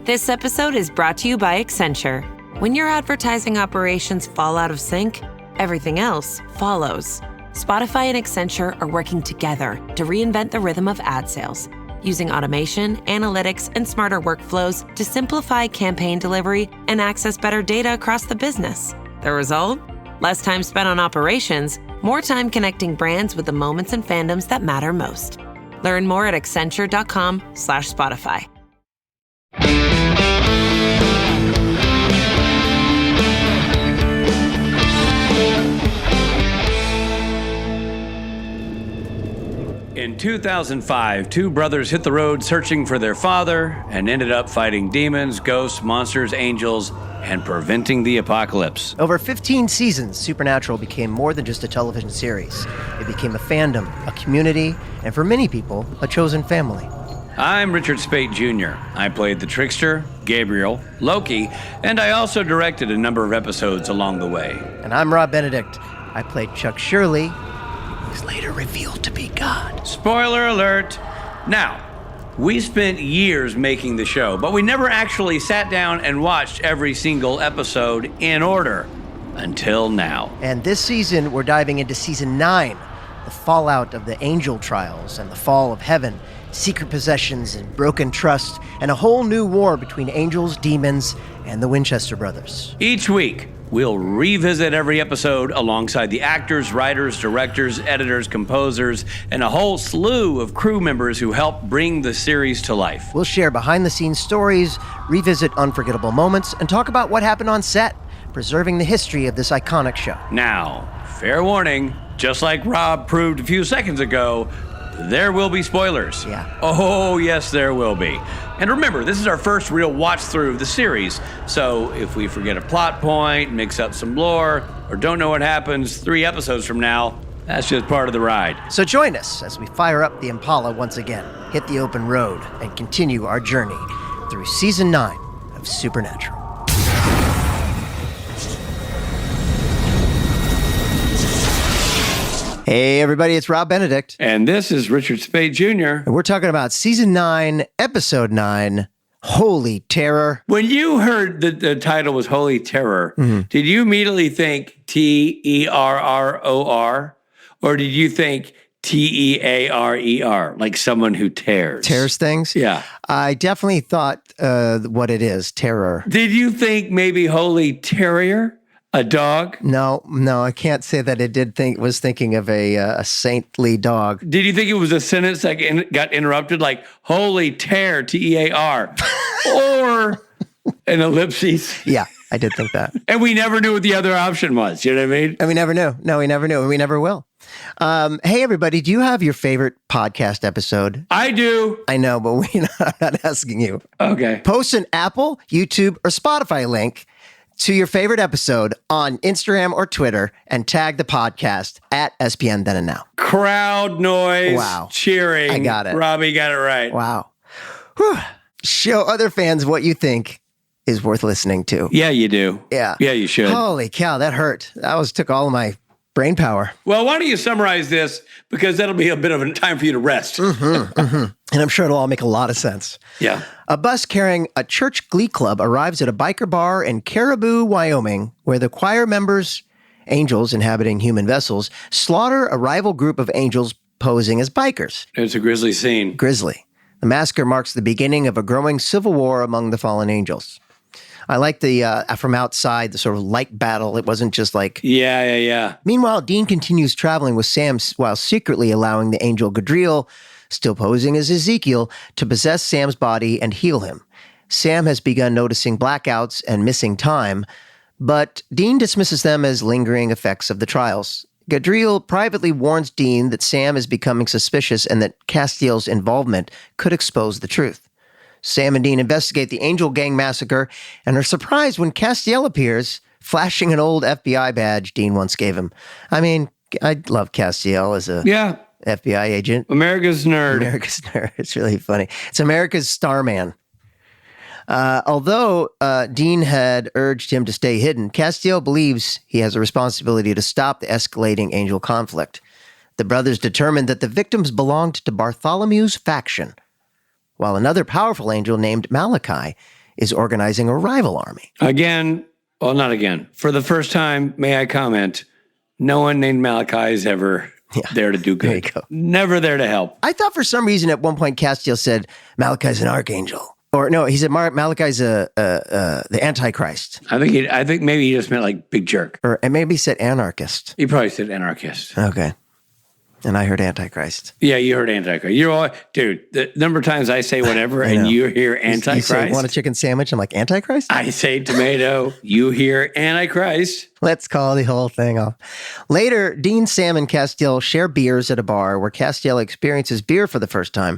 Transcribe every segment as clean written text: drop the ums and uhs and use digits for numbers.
This episode is brought to you by Accenture. When your advertising operations fall out of sync, everything else follows. Spotify and Accenture are working together to reinvent the rhythm of ad sales, using automation, analytics, and smarter workflows to simplify campaign delivery and access better data across the business. The result? Less time spent on operations, more time connecting brands with the moments and fandoms that matter most. Learn more at accenture.com/Spotify. In 2005, two brothers hit the road searching for their father and ended up fighting demons, ghosts, monsters, angels, and preventing the apocalypse. Over 15 seasons, Supernatural became more than just a television series. It became a fandom, a community, and for many people, a chosen family. I'm Richard Speight Jr. I played the trickster, Gabriel, Loki, and I also directed a number of episodes along the way. And I'm Rob Benedict. I played Chuck Shirley, who was later revealed to be God. Spoiler alert! Now, we spent years making the show, but we never actually sat down and watched every single episode in order until now. And this season, we're diving into Season 9, the fallout of the angel trials and the fall of heaven, secret possessions and broken trust, and a whole new war between angels, demons, and the Winchester brothers. Each week, we'll revisit every episode alongside the actors, writers, directors, editors, composers, and a whole slew of crew members who help bring the series to life. We'll share behind-the-scenes stories, revisit unforgettable moments, and talk about what happened on set, preserving the history of this iconic show. Now, fair warning, just like Rob proved a few seconds ago, there will be spoilers. Yeah. Oh, yes, there will be. And remember, this is our first real watch through of the series, so if we forget a plot point, mix up some lore, or don't know what happens 3 episodes from now, that's just part of the ride. So join us as we fire up the Impala once again, hit the open road, and continue our journey through Season 9 of Supernatural. Hey everybody, it's Rob Benedict. And this is Richard Speight Jr. And we're talking about Season 9, Episode 9, Holy Terror. When you heard that the title was Holy Terror, did you immediately think Terror? Or did you think Tearer, like someone who tears? Tears things? Yeah. I definitely thought what it is, terror. Did you think maybe Holy Terrier? A dog? No, I can't say that it was thinking of a saintly dog. Did you think it was a sentence that got interrupted, like "Holy tear," Tear, or an ellipses? Yeah, I did think that. And we never knew what the other option was. You know what I mean? And we never knew. No, we never knew, and we never will. Hey, everybody, do you have your favorite podcast episode? I do. I know, but I'm not asking you. Okay. Post an Apple, YouTube, or Spotify link to your favorite episode on Instagram or Twitter and tag the podcast at SPN Then and Now. Crowd noise. Wow. Cheering. I got it. Robbie got it right. Wow. Whew. Show other fans what you think is worth listening to. Yeah, you do. Yeah. Yeah, you should. Holy cow, that hurt. That took all of my brain power. Well, why don't you summarize this? Because that'll be a bit of a time for you to rest. And I'm sure it'll all make a lot of sense. Yeah. A bus carrying a church glee club arrives at a biker bar in Caribou, Wyoming, where the choir members, angels inhabiting human vessels, slaughter a rival group of angels posing as bikers. It's a grisly scene. Grisly. The massacre marks the beginning of a growing civil war among the fallen angels. I like the, from outside, the sort of light battle. It wasn't just like... Yeah. Meanwhile, Dean continues traveling with Sam while secretly allowing the angel Gadriel, still posing as Ezekiel, to possess Sam's body and heal him. Sam has begun noticing blackouts and missing time, but Dean dismisses them as lingering effects of the trials. Gadriel privately warns Dean that Sam is becoming suspicious and that Castiel's involvement could expose the truth. Sam and Dean investigate the Angel Gang massacre and are surprised when Castiel appears, flashing an old FBI badge Dean once gave him. I mean, I love Castiel as a FBI agent. America's nerd. It's really funny. It's America's Starman. Although Dean had urged him to stay hidden, Castiel believes he has a responsibility to stop the escalating angel conflict. The brothers determined that the victims belonged to Bartholomew's faction, while another powerful angel named Malachi is organizing a rival army. Again, well, not again. For the first time, may I comment, no one named Malachi is ever there to do good. There you go. Never there to help. I thought for some reason at one point Castiel said Malachi's an archangel. Or no, he said Malachi's the Antichrist. I think maybe he just meant like big jerk. And maybe he said anarchist. He probably said anarchist. Okay. And I heard Antichrist. Yeah, you heard Antichrist. You're all, dude, the number of times I say whatever and you hear Antichrist. You say, want a chicken sandwich? I'm like, Antichrist? I say tomato. You hear Antichrist. Let's call the whole thing off. Later, Dean, Sam, and Castiel share beers at a bar where Castiel experiences beer for the first time.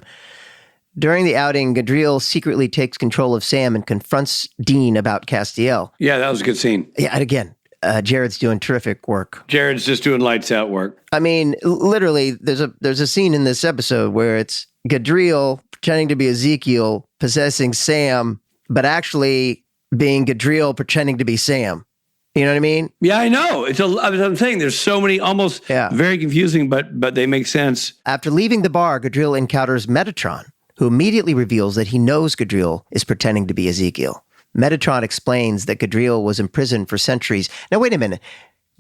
During the outing, Gadriel secretly takes control of Sam and confronts Dean about Castiel. Yeah, that was a good scene. Yeah, and again, Jared's doing terrific work. Jared's just doing lights out work. I mean, literally, there's a scene in this episode where it's Gadriel pretending to be Ezekiel, possessing Sam, but actually being Gadriel pretending to be Sam. You know what I mean? Yeah, I know. I'm saying there's so many almost very confusing, but they make sense. After leaving the bar, Gadriel encounters Metatron, who immediately reveals that he knows Gadriel is pretending to be Ezekiel. Metatron explains that Gadriel was imprisoned for centuries. Now, wait a minute.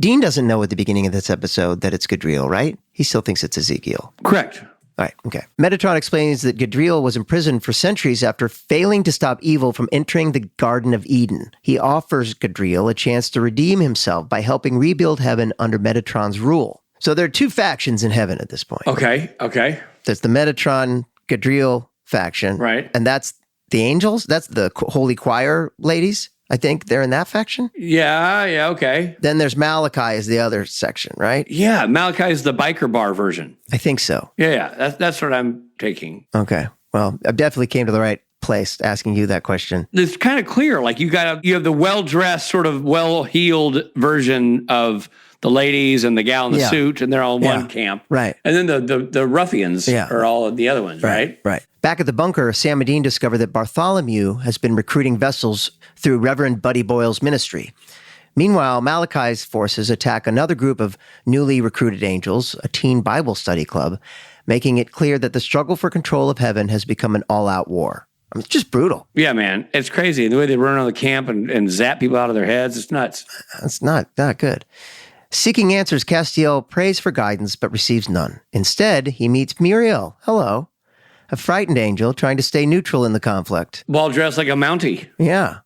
Dean doesn't know at the beginning of this episode that it's Gadriel, right? He still thinks it's Ezekiel. Correct. All right, okay. Metatron explains that Gadriel was imprisoned for centuries after failing to stop evil from entering the Garden of Eden. He offers Gadriel a chance to redeem himself by helping rebuild heaven under Metatron's rule. So there are two factions in heaven at this point. Okay. There's the Metatron-Gadriel faction. Right. And that's the angels. That's the Holy Choir ladies. I think they're in that faction. Yeah, okay. Then there's Malachi is the other section, right? Yeah, Malachi is the biker bar version. I think so. Yeah, that's what I'm taking. Okay. Well, I definitely came to the right place asking you that question. It's kind of clear. Like you have the well-dressed, sort of well-heeled version of the ladies and the gal in the suit, and they're all in one camp. Right. And then the ruffians are all the other ones, right? Right. Back at the bunker, Sam and Dean discover that Bartholomew has been recruiting vessels through Reverend Buddy Boyle's ministry. Meanwhile, Malachi's forces attack another group of newly recruited angels, a teen Bible study club, making it clear that the struggle for control of heaven has become an all-out war. I mean, it's just brutal. Yeah, man. It's crazy. The way they run around the camp and zap people out of their heads, it's nuts. It's not good. Seeking answers, Castiel prays for guidance but receives none. Instead, he meets Muriel. Hello. A frightened angel trying to stay neutral in the conflict. Well dressed like a Mountie. Yeah.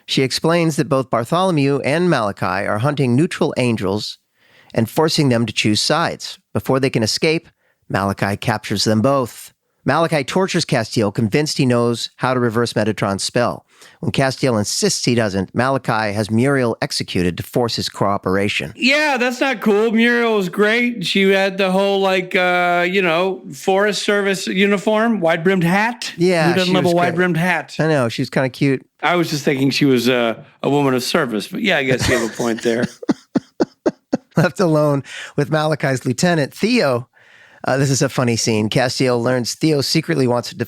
She explains that both Bartholomew and Malachi are hunting neutral angels and forcing them to choose sides. Before they can escape, Malachi captures them both. Malachi tortures Castiel, convinced he knows how to reverse Metatron's spell. When Castiel insists he doesn't, Malachi has Muriel executed to force his cooperation. Yeah, that's not cool. Muriel was great. She had the whole, Forest Service uniform, wide-brimmed hat. Yeah, who doesn't love a wide-brimmed hat? I know, she was kind of cute. I was just thinking she was a woman of service, but yeah, I guess you have a point there. Left alone with Malachi's lieutenant, Theo. This is a funny scene. Castiel learns Theo secretly wants to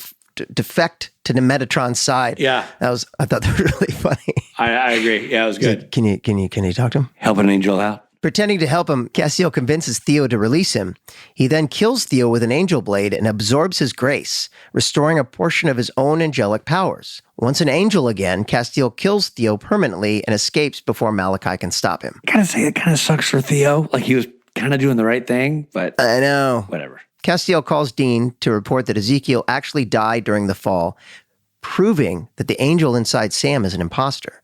defect to the Metatron's side. Yeah. I thought that was really funny. I agree. Yeah, it was good. Can you talk to him? Help an angel out. Pretending to help him, Castiel convinces Theo to release him. He then kills Theo with an angel blade and absorbs his grace, restoring a portion of his own angelic powers. Once an angel again, Castiel kills Theo permanently and escapes before Malachi can stop him. I gotta say, it kind of sucks for Theo. Like he was kind of doing the right thing, but I know. Whatever. Castiel calls Dean to report that Ezekiel actually died during the fall, proving that the angel inside Sam is an imposter.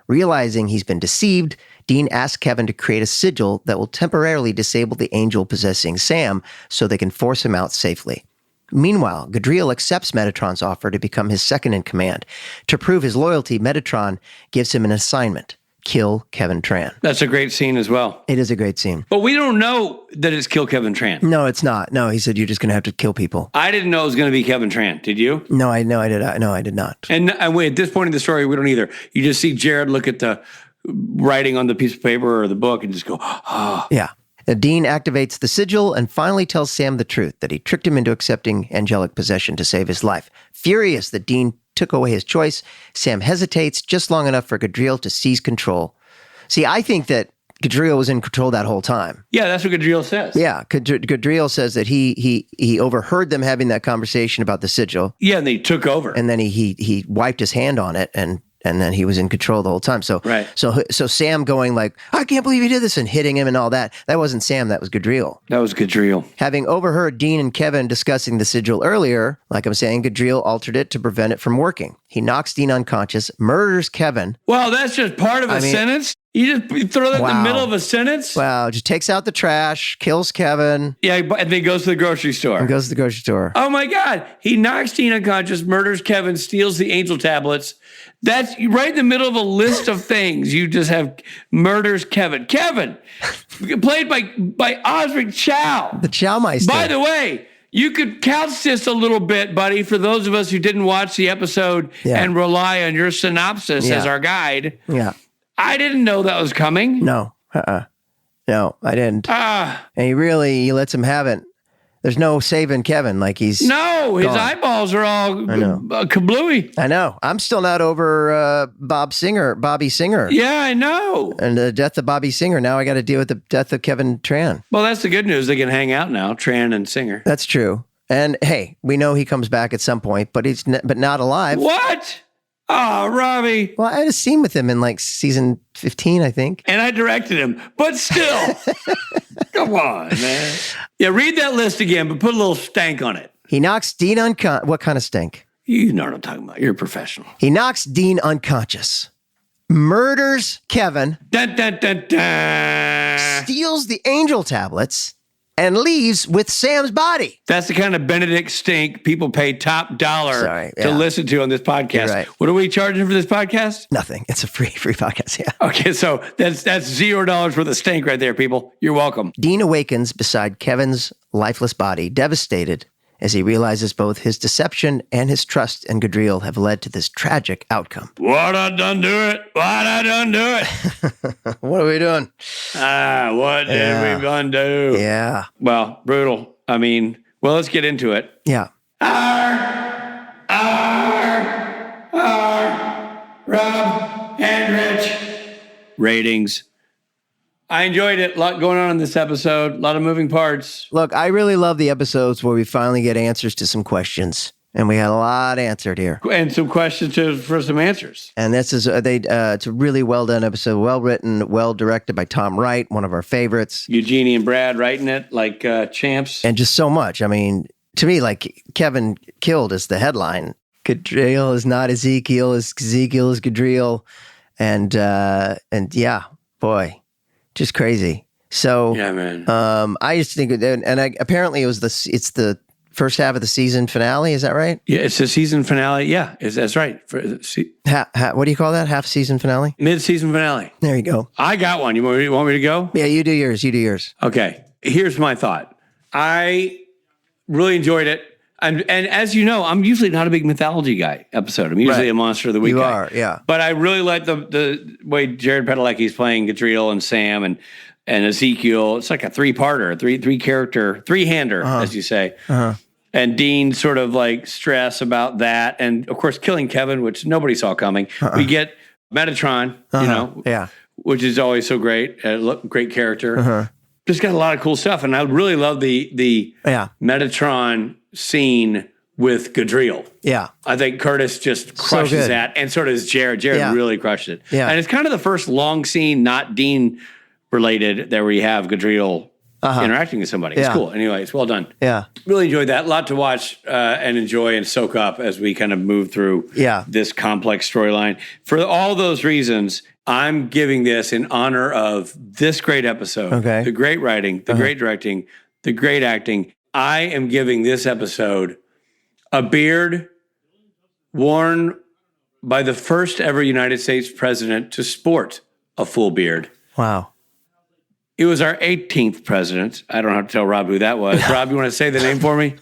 Realizing he's been deceived, Dean asks Kevin to create a sigil that will temporarily disable the angel possessing Sam so they can force him out safely. Meanwhile, Gadriel accepts Metatron's offer to become his second in command. To prove his loyalty, Metatron gives him an assignment: kill Kevin Tran. That's a great scene as well. It is a great scene. But we don't know that it's kill Kevin Tran. No, it's not. No, he said you're just going to have to kill people. I didn't know it was going to be Kevin Tran. Did you? No, I did not. And wait, at this point in the story, we don't either. You just see Jared look at the writing on the piece of paper or the book and just go, ah. Yeah. Dean activates the sigil and finally tells Sam the truth, that he tricked him into accepting angelic possession to save his life. Furious that Dean took away his choice, Sam hesitates just long enough for Gadriel to seize control. See, I think that Gadriel was in control that whole time. Yeah, that's what Gadriel says. Yeah, Gadriel says that he overheard them having that conversation about the sigil. Yeah, and they took over. And then he wiped his hand on it and And then he was in control the whole time. So, Right. so Sam going like, I can't believe he did this, and hitting him and all that. That wasn't Sam. That was Gadriel. That was Gadriel. Having overheard Dean and Kevin discussing the sigil earlier, like I'm saying, Gadriel altered it to prevent it from working. He knocks Dean unconscious, murders Kevin. Well, that's just part of a sentence? You just throw that in the middle of a sentence? Wow, just takes out the trash, kills Kevin. Yeah, and then goes to the grocery store. And goes to the grocery store. Oh my God. He knocks Dean unconscious, murders Kevin, steals the angel tablets. That's right in the middle of a list of things. You just have murders Kevin. Kevin, played by Osric Chow. The Chowmeister. By the way, you could couch this a little bit, buddy, for those of us who didn't watch the episode and rely on your synopsis as our guide. Yeah. I didn't know that was coming. No. No, I didn't. And he lets him have it. There's no saving Kevin. Like he's his gone. eyeballs are all kablooey. I know. I'm still not over Bobby Singer. Yeah, I know. And the death of Bobby Singer. Now I got to deal with the death of Kevin Tran. Well, that's the good news. They can hang out now, Tran and Singer. That's true. And hey, we know he comes back at some point, but but not alive. What? Oh, Robbie. Well, I had a scene with him in like season 15, I think. And I directed him, but still. Come on, man. Yeah, read that list again, but put a little stank on it. He knocks Dean unconscious. What kind of stank? You know what I'm talking about. You're a professional. He knocks Dean unconscious, murders Kevin, Dun, dun, dun, dun. steals the angel tablets, and leaves with Sam's body. That's the kind of Benedict stink people pay top dollar to listen to on this podcast. Right. What are we charging for this podcast? Nothing. It's a free podcast, yeah. Okay, so that's $0 worth of stink right there, people. You're welcome. Dean awakens beside Kevin's lifeless body, devastated, as he realizes both his deception and his trust in Gadriel have led to this tragic outcome. What I done do it? What I done do it? What are we doing? What did we done do? Yeah. Well, brutal. I mean, let's get into it. Yeah. Rob and Rich. Ratings. I enjoyed it. A lot going on in this episode. A lot of moving parts. Look, I really love the episodes where we finally get answers to some questions. And we had a lot answered here. And some questions for some answers. And this is, it's a really well done episode. Well written, well directed by Tom Wright, one of our favorites. Eugenie and Brad writing it like champs. And just so much. I mean, to me, like Kevin killed is the headline. Gadriel is not Ezekiel is Gadriel. And yeah, boy. Just crazy. So yeah, man. I just think, apparently it's the first half of the season finale. Is that right? Yeah, it's the season finale. Yeah, that's right. What do you call that? Half season finale? Mid-season finale. There you go. I got one. You want me to go? Yeah, you do yours. Okay. Here's my thought. I really enjoyed it. And as you know, I'm usually not a big mythology guy episode. I'm usually a monster of the week guy. You are, yeah. But I really like the way Jared Padalecki's playing Gadriel and Sam and Ezekiel. It's like a three-parter, three-character, three-hander, as you say. And Dean sort of like stress about that. And, of course, killing Kevin, which nobody saw coming. We get Metatron, which is always so great. Great character. Just got a lot of cool stuff. And I really love the Metatron scene with Gadriel. Yeah. I think Curtis just crushes that, and so does Jared. Jared really crushed it. Yeah. And it's kind of the first long scene, not Dean related, that we have Gadriel interacting with somebody. It's cool. Anyway, it's well done. Yeah. Really enjoyed that. A lot to watch and enjoy and soak up as we kind of move through this complex storyline. For all those reasons, I'm giving this in honor of this great episode, the great writing, the great directing, the great acting. I am giving this episode a beard worn by the first ever United States president to sport a full beard. Wow. It was our 18th president. I don't have to tell Rob who that was. Rob, you want to say the name for me?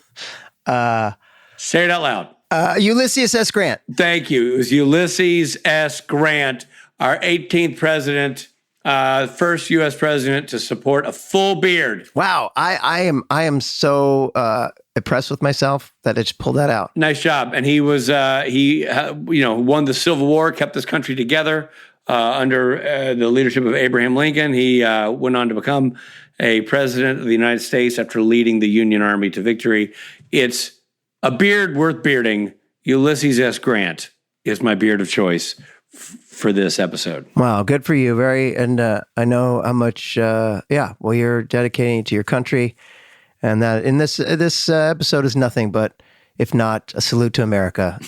Say it out loud. Ulysses S. Grant. Thank you. It was Ulysses S. Grant, our 18th president. First U.S. president to support a full beard. Wow, I am so impressed with myself that I just pulled that out. Nice job. And he was won the Civil War, kept this country together under the leadership of Abraham Lincoln. He went on to become a president of the United States after leading the Union Army to victory. It's a beard worth bearding. Ulysses S. Grant is my beard of choice for this episode. Wow, good for you. And I know how much, you're dedicating to your country. And that in this episode is nothing but, if not, a salute to America.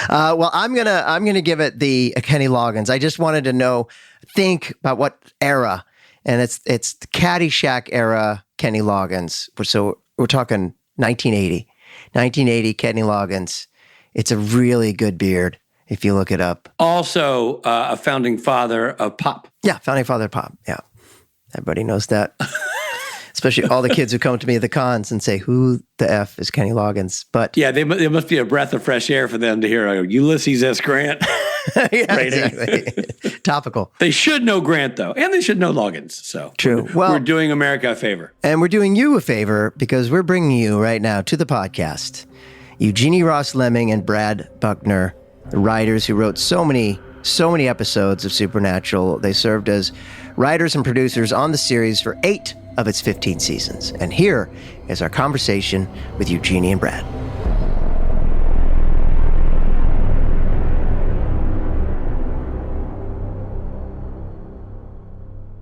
Well, I'm gonna give it the Kenny Loggins. I just wanted to think about what era, and it's the Caddyshack era Kenny Loggins. So we're talking 1980 Kenny Loggins. It's a really good beard if you look it up. Also, a founding father of pop. Yeah, founding father of pop. Yeah, everybody knows that. Especially all the kids who come to me at the cons and say, "Who the F is Kenny Loggins?" But yeah, it must be a breath of fresh air for them to hear Ulysses S. Grant. Yeah, exactly. Topical. They should know Grant, though, and they should know Loggins. So true. We're doing America a favor. And we're doing you a favor because we're bringing you right now to the podcast Eugenie Ross-Leming and Brad Buckner, the writers who wrote so many episodes of Supernatural. They served as writers and producers on the series for 8 of its 15 seasons. And here is our conversation with Eugenie and Brad.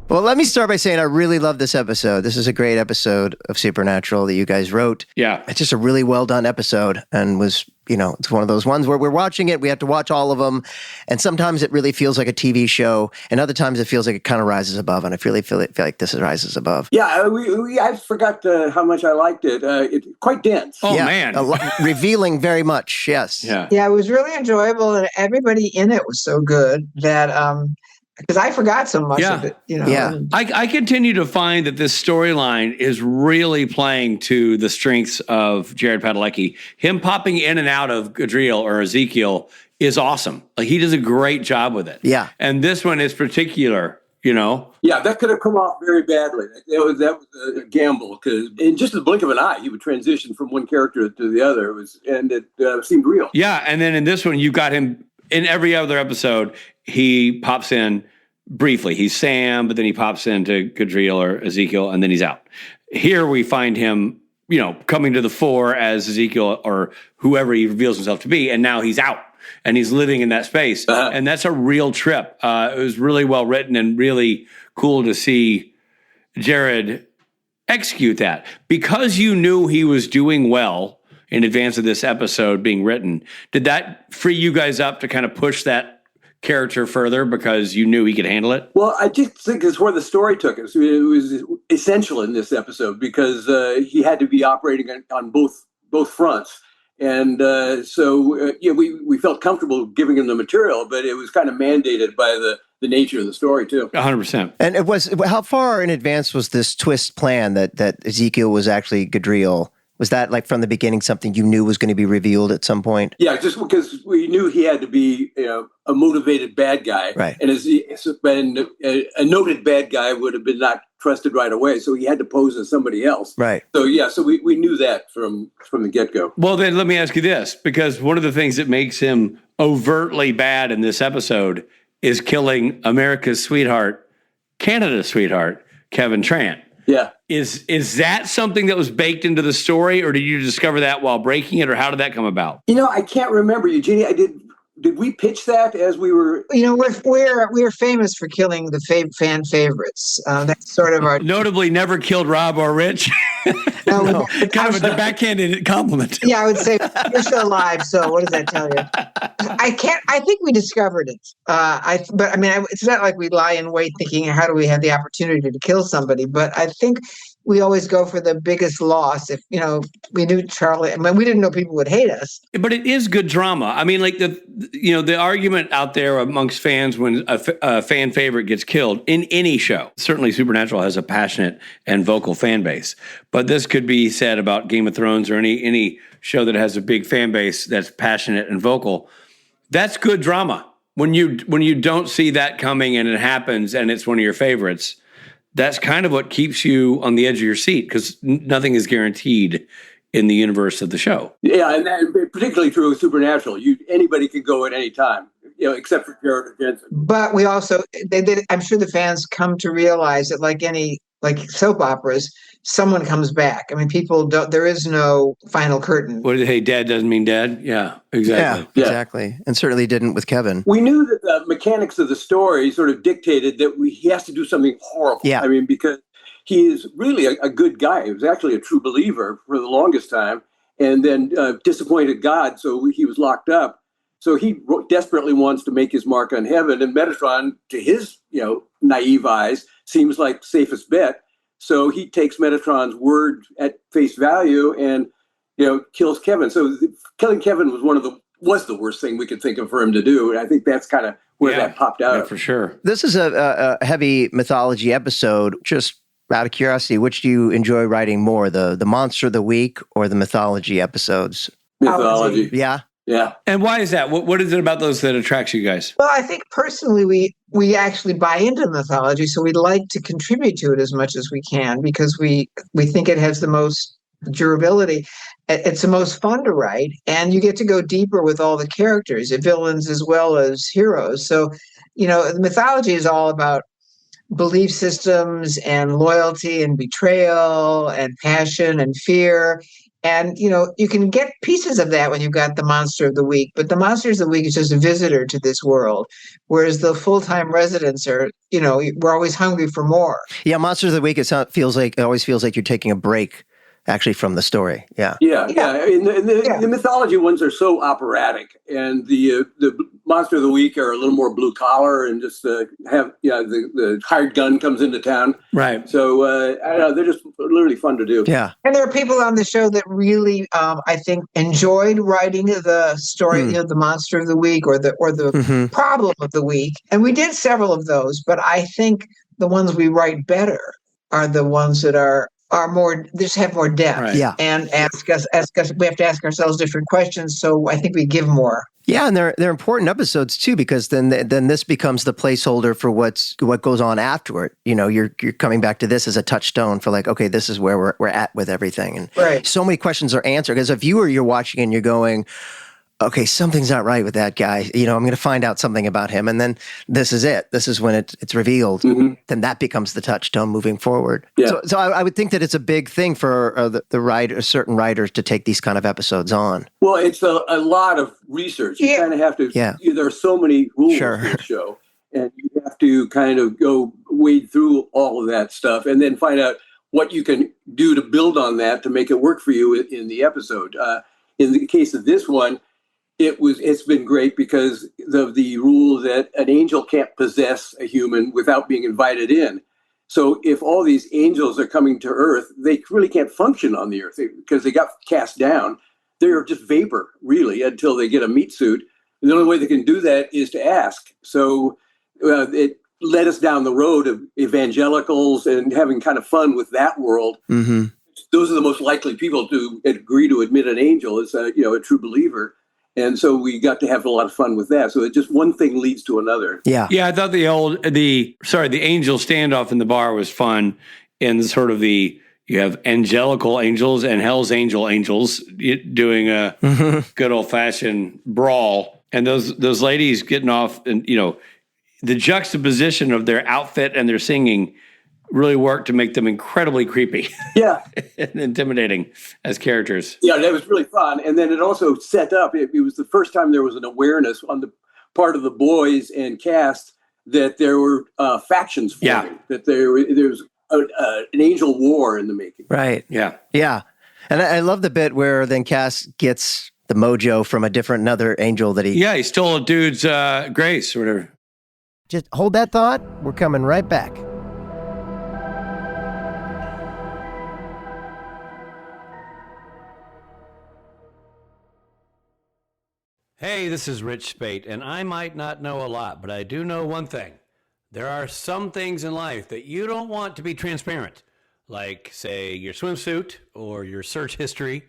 Well, let me start by saying I really love this episode. This is a great episode of Supernatural that you guys wrote. Yeah. It's just a really well done episode and was, it's one of those ones where we're watching it, we have to watch all of them. And sometimes it really feels like a TV show. And other times it feels like it kind of rises above. And I really feel like this rises above. Yeah, I forgot how much I liked it. It's quite dense. Oh, yeah, man. Revealing very much, yes. Yeah, it was really enjoyable. And everybody in it was so good that... because I forgot so much of it, Yeah. I continue to find that this storyline is really playing to the strengths of Jared Padalecki. Him popping in and out of Gadriel or Ezekiel is awesome. Like, he does a great job with it. Yeah. And this one is particular, Yeah, that could have come off very badly. That was a gamble, because in just the blink of an eye, he would transition from one character to the other. It seemed real. Yeah, and then in this one, you got him in every other episode. He pops in briefly. He's Sam, but then he pops into Gadriel or Ezekiel, and then he's out. Here we find him, coming to the fore as Ezekiel or whoever he reveals himself to be, and now he's out, and he's living in that space. And that's a real trip. It was really well written and really cool to see Jared execute that. Because you knew he was doing well in advance of this episode being written, did that free you guys up to kind of push that character further because you knew he could handle it? Well, I just think it's where the story took us. It was essential in this episode because he had to be operating on both fronts. And we felt comfortable giving him the material, but it was kind of mandated by the nature of the story, too. 100%. And it was, how far in advance was this twist plan that Ezekiel was actually Gadriel? Was that, like, from the beginning something you knew was going to be revealed at some point? Yeah, just because we knew he had to be a motivated bad guy. Right. And a noted bad guy would have been not trusted right away, so he had to pose as somebody else. Right. So we knew that from the get-go. Well, then let me ask you this, because one of the things that makes him overtly bad in this episode is killing America's sweetheart, Canada's sweetheart, Kevin Trant. Yeah. Is that something that was baked into the story, or did you discover that while breaking it, or how did that come about? I can't remember, Eugenie. Did we pitch that as we were? We're famous for killing the fan favorites. That's sort of our. Notably, never killed Rob or Rich. No. Kind of a backhanded compliment. Yeah, I would say you're still alive. So what does that tell you? I think we discovered it. It's not like we lie in wait thinking, how do we have the opportunity to kill somebody? But I think we always go for the biggest loss. If we knew Charlie, we didn't know people would hate us. But it is good drama. I mean, like the argument out there amongst fans when a fan favorite gets killed in any show. Certainly, Supernatural has a passionate and vocal fan base. But this could be said about Game of Thrones or any show that has a big fan base that's passionate and vocal. That's good drama. When you don't see that coming and it happens and it's one of your favorites. That's kind of what keeps you on the edge of your seat, because nothing is guaranteed in the universe of the show. Yeah, and that, particularly true of Supernatural. Anybody can go at any time. except for Jared Jensen. But we also, I'm sure the fans come to realize that like soap operas, someone comes back. I mean, there is no final curtain. What did hey, dad doesn't mean dad? Yeah, exactly. Yeah, exactly. And certainly didn't with Kevin. We knew that the mechanics of the story sort of dictated that he has to do something horrible. Yeah. I mean, because he is really a good guy. He was actually a true believer for the longest time, and then disappointed God, so he was locked up. So he desperately wants to make his mark on heaven, and Metatron, to his naive eyes, seems like safest bet. So he takes Metatron's word at face value and kills Kevin. So killing Kevin was the worst thing we could think of for him to do. And I think that's kind of where that popped out. Yeah, for sure. This is a heavy mythology episode. Just out of curiosity, which do you enjoy writing more, the Monster of the Week or the mythology episodes? Mythology. Yeah. Yeah. And why is that? What is it about those that attracts you guys? Well, I think personally we actually buy into mythology, so we'd like to contribute to it as much as we can because we think it has the most durability. It's the most fun to write, and you get to go deeper with all the characters, villains as well as heroes. So, the mythology is all about belief systems and loyalty and betrayal and passion and fear. And, you can get pieces of that when you've got the Monster of the Week, but the Monsters of the Week is just a visitor to this world. Whereas the full-time residents are, we're always hungry for more. Yeah. Monsters of the Week, it always feels like you're taking a break actually from the story. Yeah. Yeah. And the mythology ones are so operatic, and the Monster of the Week are a little more blue collar and just the hired gun comes into town. Right. So I don't know, they're just literally fun to do. Yeah. And there are people on the show that really, I think, enjoyed writing the story, the Monster of the Week or the problem of the week. And we did several of those, but I think the ones we write better are the ones that are more, just have more depth. Right. Yeah. And ask us, we have to ask ourselves different questions. So I think we give more. Yeah, and they're important episodes too, because then this becomes the placeholder for what goes on afterward. You're coming back to this as a touchstone for like, okay, this is where we're at with everything, and right. So many questions are answered. As a viewer, you're watching and you're going, okay, something's not right with that guy. I'm going to find out something about him, and then this is it. This is when it's revealed. Mm-hmm. Then that becomes the touchstone moving forward. Yeah. So I would think that it's a big thing for certain writers to take these kind of episodes on. Well, it's a lot of research. You kind of have to. Yeah. There are so many rules in the show, and you have to kind of go wade through all of that stuff, and then find out what you can do to build on that to make it work for you in the episode. In the case of this one, it's been great because of the rule that an angel can't possess a human without being invited in. So if all these angels are coming to Earth, they really can't function on the Earth because they got cast down. They're just vapor, really, until they get a meat suit. And the only way they can do that is to ask. So it led us down the road of evangelicals and having kind of fun with that world. Mm-hmm. Those are the most likely people to agree to admit an angel as a true believer. And so we got to have a lot of fun with that. So it just one thing leads to another. Yeah. Yeah, I thought the angel standoff in the bar was fun. And sort of you have angelical angels and hell's angels doing a good old fashioned brawl. And those ladies getting off, and the juxtaposition of their outfit and their singing really worked to make them incredibly creepy. Yeah. And intimidating as characters. Yeah, that was really fun. And then it also set up, it was the first time there was an awareness on the part of the boys and cast that there were factions forming, that there was an angel war in the making. Right. Yeah. Yeah. And I love the bit where then Cass gets the mojo from another angel that he... Yeah, he stole a dude's grace or whatever. Just hold that thought. We're coming right back. Hey, this is Rich Spate, and I might not know a lot, but I do know one thing. There are some things in life that you don't want to be transparent, like, say, your swimsuit or your search history.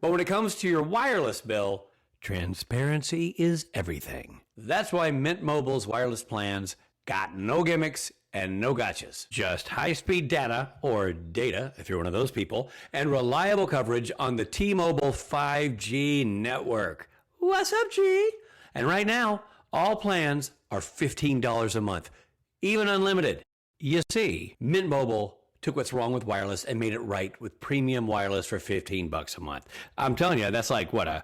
But when it comes to your wireless bill, transparency is everything. That's why Mint Mobile's wireless plans got no gimmicks and no gotchas. Just high-speed data, or data if you're one of those people, and reliable coverage on the T-Mobile 5G network. What's up, G? And right now, All plans are $15 a month, even unlimited. You see, Mint Mobile took what's wrong with wireless and made it right with premium wireless for $15 a month. I'm telling you, that's like what, a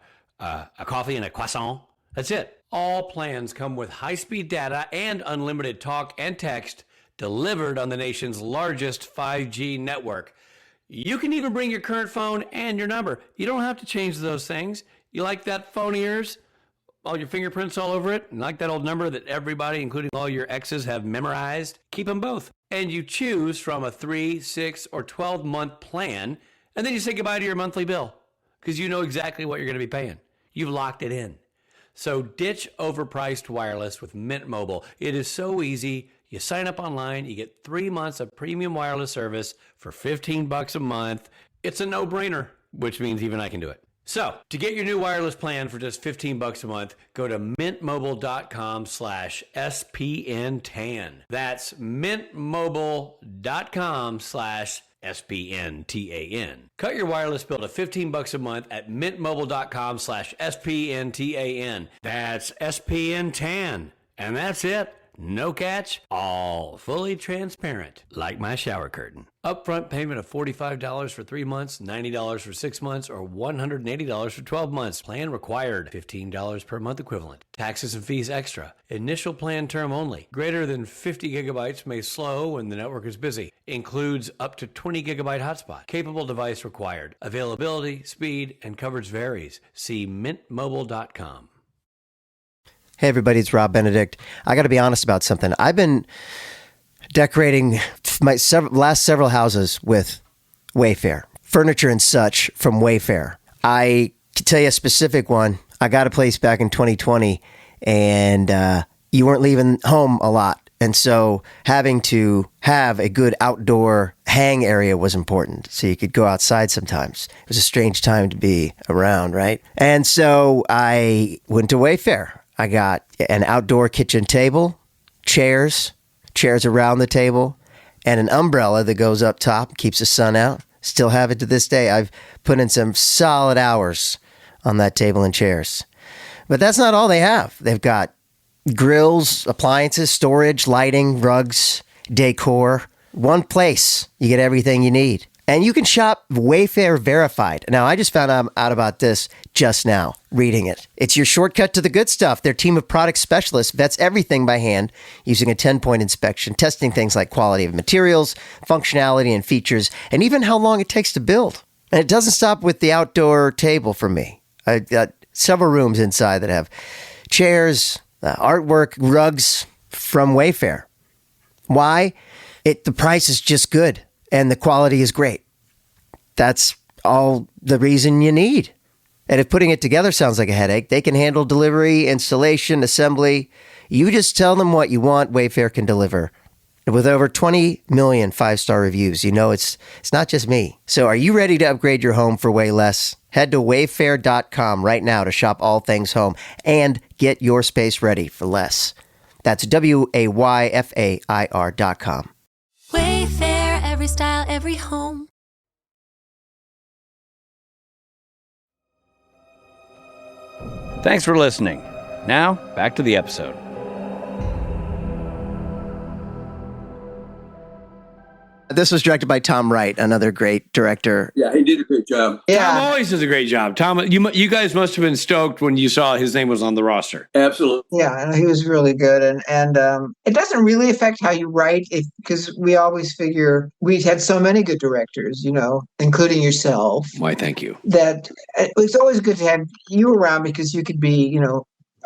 coffee and a croissant? That's it. All plans come with high-speed data and unlimited talk and text delivered on the nation's largest 5G network. You can even bring your current phone and your number. You don't have to change those things. You like that phone of yours? All your fingerprints all over it? And like that old number that everybody, including all your exes, have memorized? Keep them both. And you choose from a 3, 6, or 12-month plan, and then you say goodbye to your monthly bill because you know exactly what you're going to be paying. You've locked it in. So ditch overpriced wireless with Mint Mobile. It is so easy. You sign up online, you get 3 months of premium wireless service for $15 a month. It's a no-brainer, which means even I can do it. So to get your new wireless plan for just $15 a month, go to mintmobile.com/SPNTAN. That's mintmobile.com/SPNTAN. Cut your wireless bill to $15 a month at mintmobile.com/SPNTAN. That's SPNTAN. And that's it. No catch, all fully transparent, like my shower curtain. Upfront payment of $45 for 3 months, $90 for 6 months, or $180 for 12 months. Plan required, $15 per month equivalent. Taxes and fees extra. Initial plan term only. Greater than 50 gigabytes may slow when the network is busy. Includes up to 20 gigabyte hotspot. Capable device required. Availability, speed, and coverage varies. See mintmobile.com. Hey everybody, it's Rob Benedict. I got to be honest about something. I've been decorating my last several houses with Wayfair, furniture and such from Wayfair. I can tell you a specific one. I got a place back in 2020 and you weren't leaving home a lot. And so having to have a good outdoor hang area was important. So you could go outside sometimes. It was a strange time to be around, right? And so I went to Wayfair. I got an outdoor kitchen table, chairs around the table, and an umbrella that goes up top, keeps the sun out. Still have it to this day. I've put in some solid hours on that table and chairs. But that's not all they have. They've got grills, appliances, storage, lighting, rugs, decor. One place, you get everything you need. And you can shop Wayfair verified. Now, I just found out about this just now, reading it. It's your shortcut to the good stuff. Their team of product specialists vets everything by hand using a 10-point inspection, testing things like quality of materials, functionality and features, and even how long it takes to build. And it doesn't stop with the outdoor table for me. I've got several rooms inside that have chairs, artwork, rugs from Wayfair. Why? The price is just good. And the quality is great. That's all the reason you need. And if putting it together sounds like a headache, they can handle delivery, installation, assembly. You just tell them what you want, Wayfair can deliver. And with over 20 million 5-star reviews, you know it's not just me. So are you ready to upgrade your home for way less? Head to wayfair.com right now to shop all things home and get your space ready for less. That's WAYFAIR.com. Wayfair, every style, every home. Thanks for listening. Now, back to the episode. This was directed by Tom Wright, another great director. Yeah, he did a great job. Tom always does a great job. Tom, you guys must have been stoked when you saw his name was on the roster. Absolutely. Yeah, he was really good, and it doesn't really affect how you write, because we always figure we've had so many good directors, including yourself. Why, thank you. That it's always good to have you around because you could be,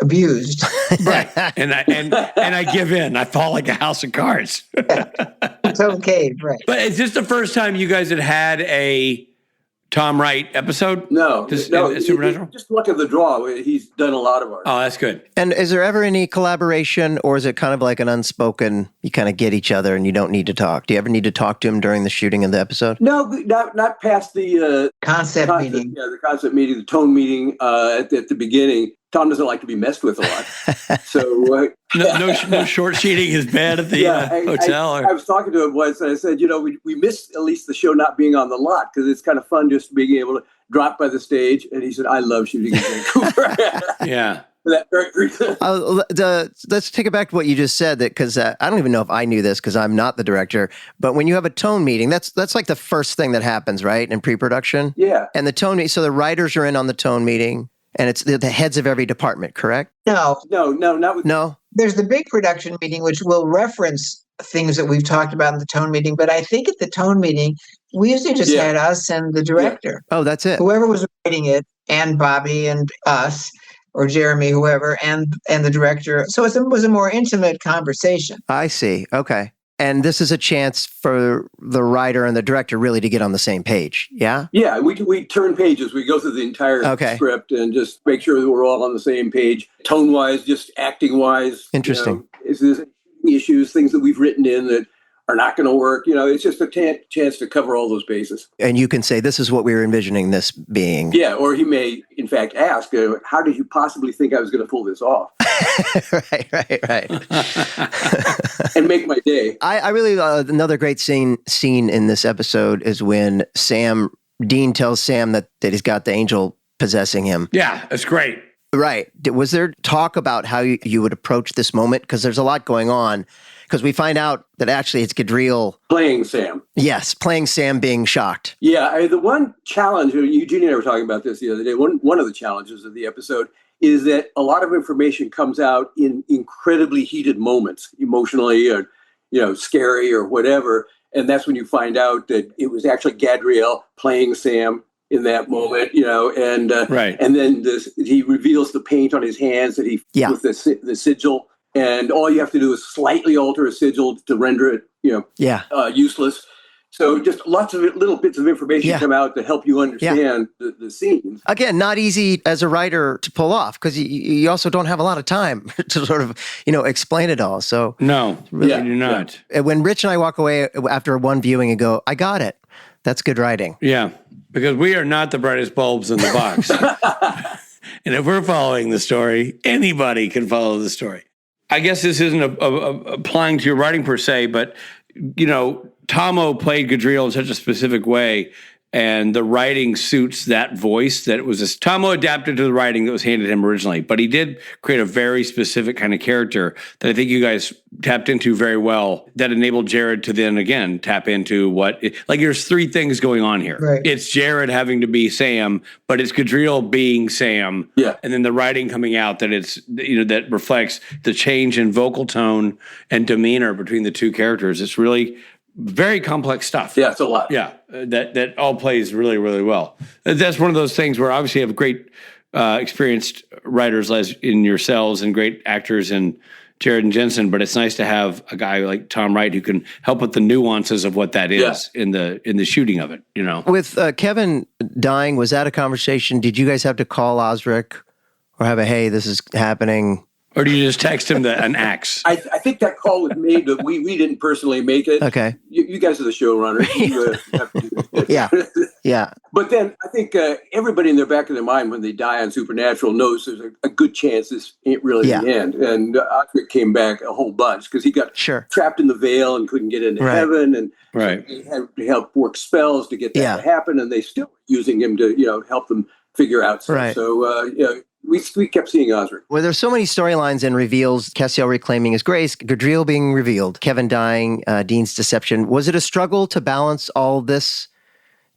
abused. Right. And I give in. I fall like a house of cards. It's okay, right? But is this the first time you guys had a Tom Wright episode? No. Supernatural? Just luck of the draw. He's done a lot of art. Oh, that's good. And is there ever any collaboration, or is it kind of like an unspoken, you kind of get each other and you don't need to talk? Do you ever need to talk to him during the shooting of the episode? No, not past the concept meeting. Yeah, the concept meeting, the tone meeting at the beginning. Tom doesn't like to be messed with a lot. So no short sheeting his bed at the hotel. I was talking to him once and I said, we missed at least the show not being on the lot because it's kind of fun just being able to drop by the stage. And he said, I love shooting in Vancouver. Yeah. for that very reason. Let's take it back to what you just said, that because I don't even know if I knew this because I'm not the director, but when you have a tone meeting, that's like the first thing that happens, right, in pre-production? Yeah. And the tone meeting, so the writers are in on the tone meeting, and it's the heads of every department, correct? No, Not with. No? there's the big production meeting, which will reference things that we've talked about in the tone meeting. But I think at the tone meeting, we usually just had us and the director. Oh, that's it. Whoever was writing it, and Bobby and us, or Jeremy, whoever, and the director. So it was a more intimate conversation. I see. Okay. And this is a chance for the writer and the director really to get on the same page. Yeah? Yeah, we turn pages. We go through the entire script and just make sure that we're all on the same page, tone-wise, just acting-wise. Interesting. Is this issues, things that we've written in that are not going to work? It's just a chance to cover all those bases. And you can say, this is what we were envisioning this being. Yeah, or he may, in fact, ask, how did you possibly think I was going to pull this off? Right. And make my day. I really, another great scene in this episode is when Dean tells Sam that he's got the angel possessing him. Yeah, that's great. Right. Was there talk about how you would approach this moment? Because there's a lot going on. Because we find out that actually it's Gadriel playing Sam. Yes, playing Sam being shocked. Yeah, the one challenge, Eugenie and I were talking about this the other day, one of the challenges of the episode is that a lot of information comes out in incredibly heated moments, emotionally or, scary or whatever. And that's when you find out that it was actually Gadriel playing Sam in that moment, and right. And then he reveals the paint on his hands that with the sigil. And all you have to do is slightly alter a sigil to render it, useless. So just lots of little bits of information come out to help you understand the scenes. Again, not easy as a writer to pull off because you also don't have a lot of time to sort of, explain it all. So no, really do not. When Rich and I walk away after one viewing and go, I got it. That's good writing. Yeah, because we are not the brightest bulbs in the box. And if we're following the story, anybody can follow the story. I guess this isn't applying to your writing per se, but, Tomo played Gadriel in such a specific way, and the writing suits that voice that was Tomo adapted to the writing that was handed him originally, but he did create a very specific kind of character that I think you guys tapped into very well that enabled Jared to then again tap into there's three things going on here. Right. It's Jared having to be Sam, but it's Gadriel being Sam. Yeah. And then the writing coming out that it's, that reflects the change in vocal tone and demeanor between the two characters. It's really very complex stuff. Yeah, it's a lot. Yeah, that all plays really, really well. That's one of those things where obviously you have great experienced writers in yourselves and great actors in Jared and Jensen, but it's nice to have a guy like Tom Wright who can help with the nuances of what that is in the shooting of it, With Kevin dying, was that a conversation? Did you guys have to call Osric or have hey, this is happening? Or do you just text him an axe? I think that call was made, but we didn't personally make it. Okay. You guys are the showrunners. You have to do it. Yeah. But then I think everybody in their back of their mind when they die on Supernatural knows there's a good chance this ain't really the end. And Osric came back a whole bunch because he got trapped in the veil and couldn't get into heaven. And so he had to help work spells to get that to happen. And they still were using him to, help them figure out stuff. Right. So, we kept seeing Osric. Well, there's so many storylines and reveals. Castiel reclaiming his grace, Gadriel being revealed, Kevin dying, Dean's deception. Was it a struggle to balance all this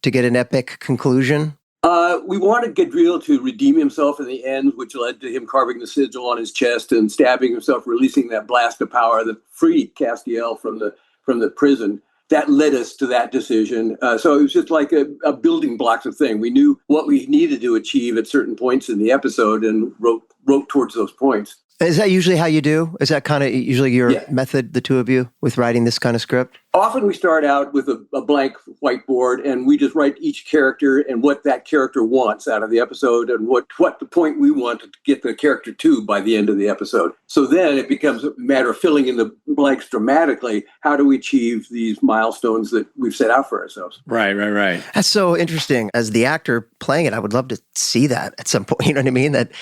to get an epic conclusion? We wanted Gadriel to redeem himself in the end, which led to him carving the sigil on his chest and stabbing himself, releasing that blast of power that freed Castiel from the prison. That led us to that decision. So it was just like a building blocks of thing. We knew what we needed to achieve at certain points in the episode and wrote towards those points. Is that usually how you do? Is that kind of usually your method, the two of you, with writing this kind of script? Often we start out with a blank whiteboard and we just write each character and what that character wants out of the episode and what the point we want to get the character to by the end of the episode. So then it becomes a matter of filling in the blanks dramatically. How do we achieve these milestones that we've set out for ourselves? Right. That's so interesting. As the actor playing it, I would love to see that at some point. You know what I mean? That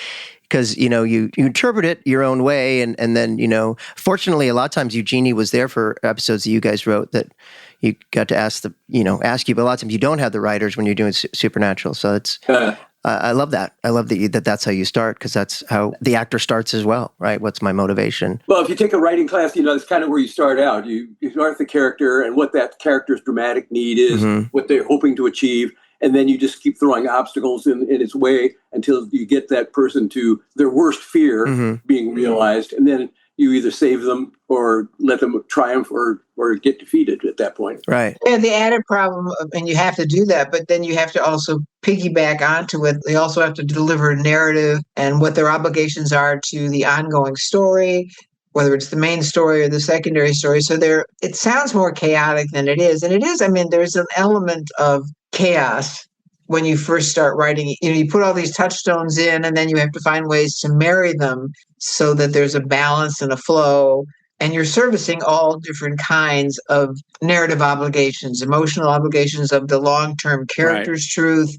because, you interpret it your own way. And then, fortunately, a lot of times Eugenie was there for episodes that you guys wrote that you got to ask you, but a lot of times you don't have the writers when you're doing Supernatural. So it's, I love that. I love that's how you start, because that's how the actor starts as well, right? What's my motivation? Well, if you take a writing class, that's kind of where you start out. You start with the character and what that character's dramatic need is, what they're hoping to achieve. And then you just keep throwing obstacles in its way until you get that person to their worst fear being realized. And then you either save them or let them triumph or get defeated at that point. Right. And the added problem, and you have to do that, but then you have to also piggyback onto it. They also have to deliver a narrative and what their obligations are to the ongoing story, whether it's the main story or the secondary story. So it sounds more chaotic than it is. And it is, there's an element of chaos when you first start writing. You put all these touchstones in, and then you have to find ways to marry them so that there's a balance and a flow. And you're servicing all different kinds of narrative obligations, emotional obligations of the long-term character's truth,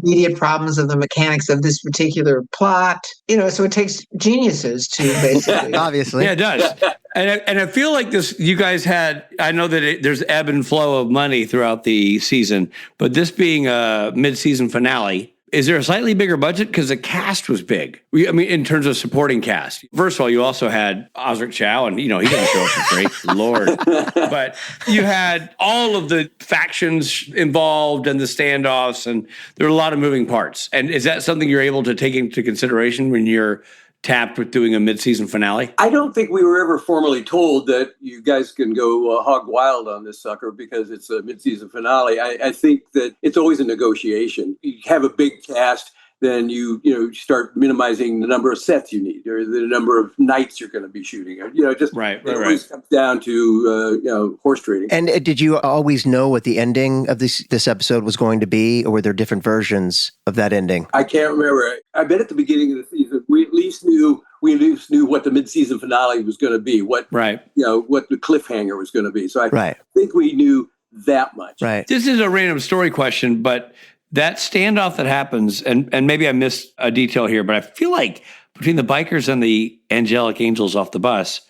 immediate problems of the mechanics of this particular plot. So it takes geniuses to basically. Obviously. Yeah, it does. And I feel like you guys had, I know that there's ebb and flow of money throughout the season, but this being a mid-season finale, is there a slightly bigger budget? Because the cast was big. In terms of supporting cast. First of all, you also had Osric Chow, and he didn't show up for free, Lord. But you had all of the factions involved and the standoffs, and there were a lot of moving parts. And is that something you're able to take into consideration when you're tapped with doing a mid-season finale? I don't think we were ever formally told that you guys can go hog wild on this sucker because it's a mid-season finale. I think that it's always a negotiation. You have a big cast, then you start minimizing the number of sets you need or the number of nights you're going to be shooting. It always comes down to horse trading. And did you always know what the ending of this episode was going to be, or were there different versions of that ending? I can't remember. I bet at the beginning of the season we at least knew what the mid-season finale was going to be, what the cliffhanger was going to be. So I think we knew that much. Right. This is a random story question, but that standoff that happens, and maybe I missed a detail here, but I feel like between the bikers and the angelic angels off the bus,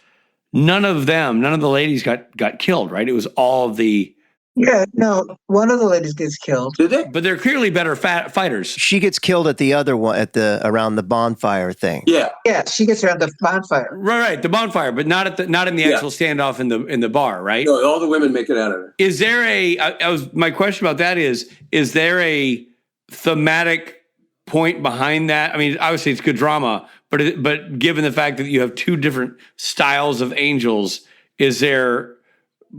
none of the ladies got killed, right? It was all of the... Yeah, no, one of the ladies gets killed. Did they? But they're clearly better fighters. She gets killed at the other one, around the bonfire thing. Yeah. Yeah, she gets around the bonfire. Right, the bonfire, but not in the actual standoff in the bar, right? No, all the women make it out of it. Is there my question about that is there a thematic point behind that? Obviously it's good drama, but given the fact that you have two different styles of angels,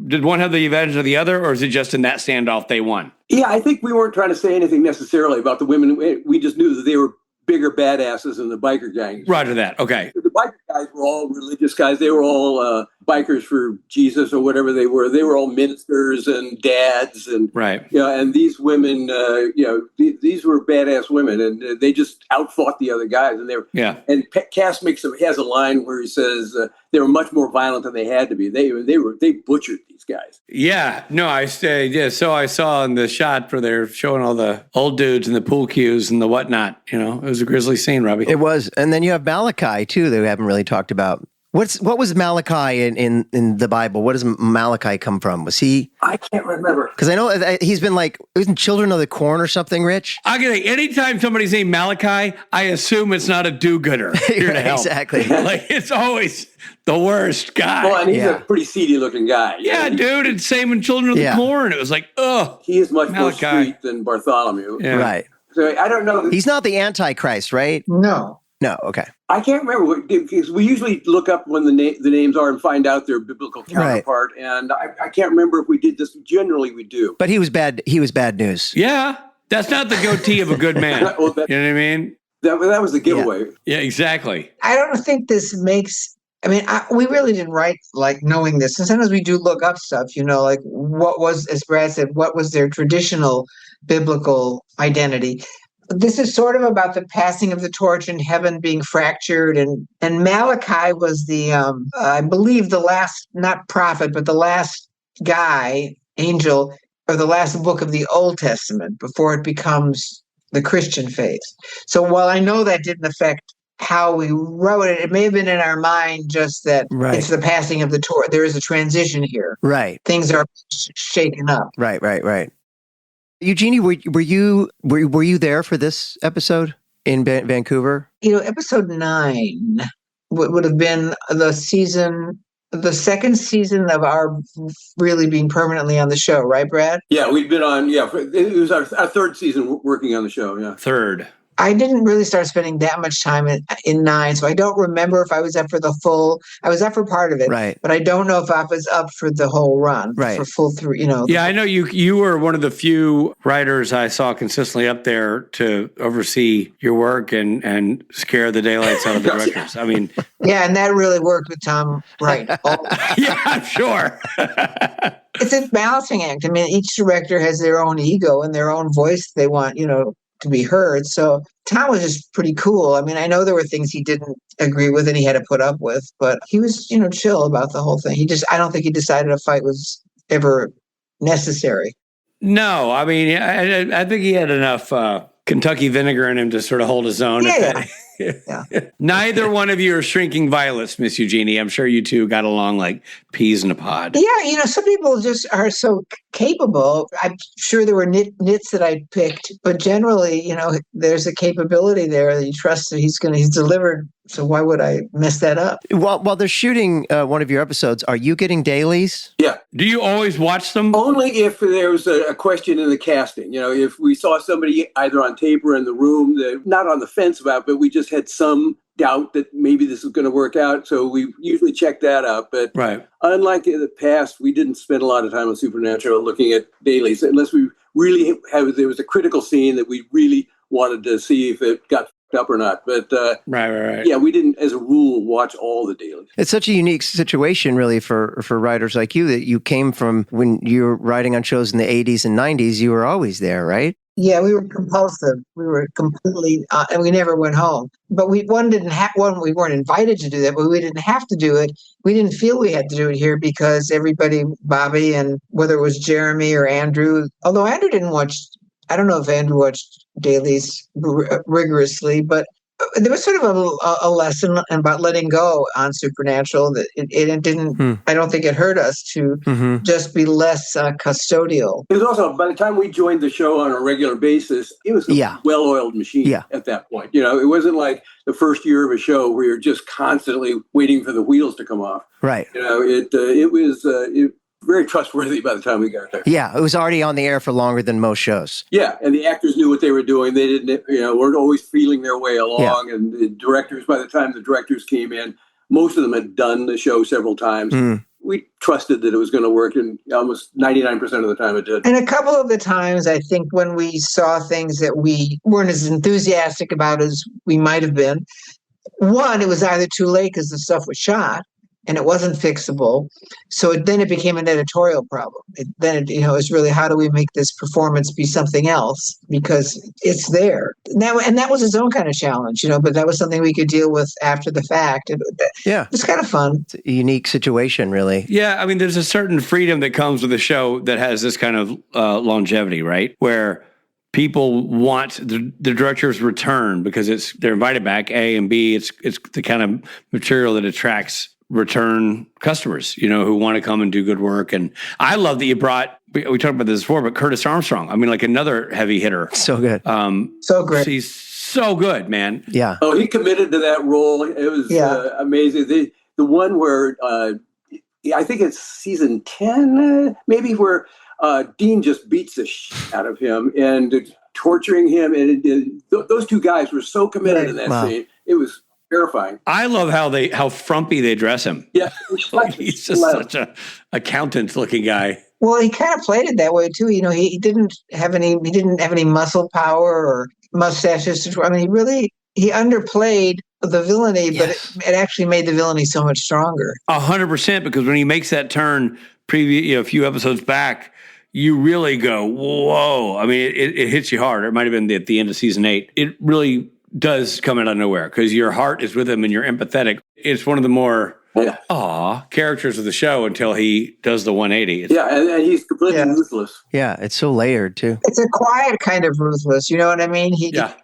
did one have the advantage of the other, or is it just in that standoff they won? Yeah, I think we weren't trying to say anything necessarily about the women. We just knew that they were bigger badasses than the biker gangs. Roger that. Okay. The biker guys were all religious guys. They were all bikers for Jesus or whatever they were. They were all ministers and dads, and and these women, these were badass women, and they just outfought the other guys. And they were And Cass has a line where he says they were much more violent than they had to be. They butchered these guys. Yeah. No, So I saw in the shot where they're showing all the old dudes and the pool cues and the whatnot. It was a grisly scene, Robbie. It was. And then you have Malachi too that we haven't really talked about. What was Malachi in the Bible? What does Malachi come from? Was he? I can't remember. Because I know he's been isn't Children of the Corn or something, Rich? I'm going to anytime somebody's named Malachi, I assume it's not a do-gooder here to help. Exactly. It's always the worst guy. Well, and he's a pretty seedy looking guy. Yeah, dude. And same in Children of the Corn. It was like, he is much more street than Bartholomew. Yeah. Right. So I don't know. He's not the Antichrist, right? No. No, okay. I can't remember because we usually look up when the names are and find out their biblical counterpart. Right. And I can't remember if we did this. Generally, we do. But he was bad. He was bad news. Yeah, that's not the goatee of a good man. You know what I mean? That was the giveaway. Yeah, exactly. I don't think this makes. We really didn't write knowing this. And sometimes we do look up stuff. What was, as Brad said, what was their traditional biblical identity? This is sort of about the passing of the torch and heaven being fractured. And Malachi was the, I believe, the last, not prophet, but the last angel, or the last book of the Old Testament before it becomes the Christian faith. So while I know that didn't affect how we wrote it, it may have been in our mind just that it's the passing of the torch. There is a transition here. Right. Things are shaken up. Right. Eugenie, were you there for this episode in Vancouver? Episode 9 would have been the second season of our really being permanently on the show, right, Brad? Yeah, we'd been on. Yeah, it was our third season working on the show. Yeah, Third. I didn't really start spending that much time in 9, so I don't remember if I was up for the full. I was up for part of it, Right? But I don't know if I was up for the whole run, right? For full through. Yeah, I know you were one of the few writers I saw consistently up there to oversee your work and scare the daylights out of the directors. I mean, yeah, and that really worked with Tom Wright. Yeah, I'm sure. It's a balancing act. I mean, each director has their own ego and their own voice they want, to be heard. So Tom was just pretty cool. I mean, I know there were things he didn't agree with and he had to put up with, but he was, chill about the whole thing. I don't think he decided a fight was ever necessary. No, I mean, I think he had enough Kentucky vinegar in him to sort of hold his own. Yeah. Neither one of you are shrinking violets, Miss Eugenie. I'm sure you two got along like peas in a pod. Yeah, some people just are so capable. I'm sure there were nits that I picked, but generally, there's a capability there that you trust that he's delivered. So why would I mess that up? While they're shooting one of your episodes, are you getting dailies? Yeah. Do you always watch them? Only if there was a question in the casting. If we saw somebody either on tape or in the room that not on the fence about, but we just had some doubt that maybe this is going to work out. So we usually check that out. But right. Unlike in the past, we didn't spend a lot of time on Supernatural looking at dailies unless we really there was a critical scene that we really wanted to see if it got up or not. But right. Yeah, we didn't, as a rule, watch all the dailies. It's such a unique situation, really, for writers like you, that you came from when you were writing on shows in the 80s and 90s. You were always there, right? Yeah, we were compulsive. We were completely, and we never went home. But we weren't invited to do that, but we didn't have to do it. We didn't feel we had to do it here because everybody, Bobby, and whether it was Jeremy or Andrew, although Andrew didn't watch, I don't know if Andrew watched dailies rigorously, but there was sort of a lesson about letting go on Supernatural that it didn't, I don't think it hurt us to just be less custodial. It was also, by the time we joined the show on a regular basis, it was a well-oiled machine at that point. It wasn't like the first year of a show where you're just constantly waiting for the wheels to come off. Right. It was very trustworthy by the time we got there. Yeah, it was already on the air for longer than most shows. Yeah, and the actors knew what they were doing. They didn't, weren't always feeling their way along. Yeah. And the directors, by the time the directors came in, most of them had done the show several times. We trusted that it was going to work, and almost 99% of the time it did. And a couple of the times, I think, when we saw things that we weren't as enthusiastic about as we might have been, one, it was either too late because the stuff was shot, and it wasn't fixable. So then it became an editorial problem. It's really, how do we make this performance be something else? Because it's there. And that was its own kind of challenge, but that was something we could deal with after the fact. It's kind of fun. It's a unique situation, really. Yeah, I mean, there's a certain freedom that comes with a show that has this kind of longevity, right? Where people want the director's return because they're invited back, A, and B, it's the kind of material that attracts return customers, who want to come and do good work. And I love that you brought, we talked about this before, but Curtis Armstrong, I mean, like another heavy hitter. So good. So great. He's so good, man. Yeah. Oh, he committed to that role. It was amazing. The one where, I think it's season 10, maybe, where Dean just beats the shit out of him and torturing him. And those two guys were so committed in that scene. It was terrifying. I love how frumpy they dress him. Yeah, he's just such a accountant-looking guy. Well, he kind of played it that way too. He didn't have any muscle power or mustaches. I mean, he underplayed the villainy, but it actually made the villainy so much stronger. 100%, because when he makes that turn, a few episodes back, you really go, whoa! I mean, it hits you hard. It might have been at the end of season 8. It really does come out of nowhere because your heart is with him and you're empathetic. It's one of the more characters of the show until he does the 180. And he's completely ruthless. Yeah, it's so layered too. It's a quiet kind of ruthless. You know what I mean?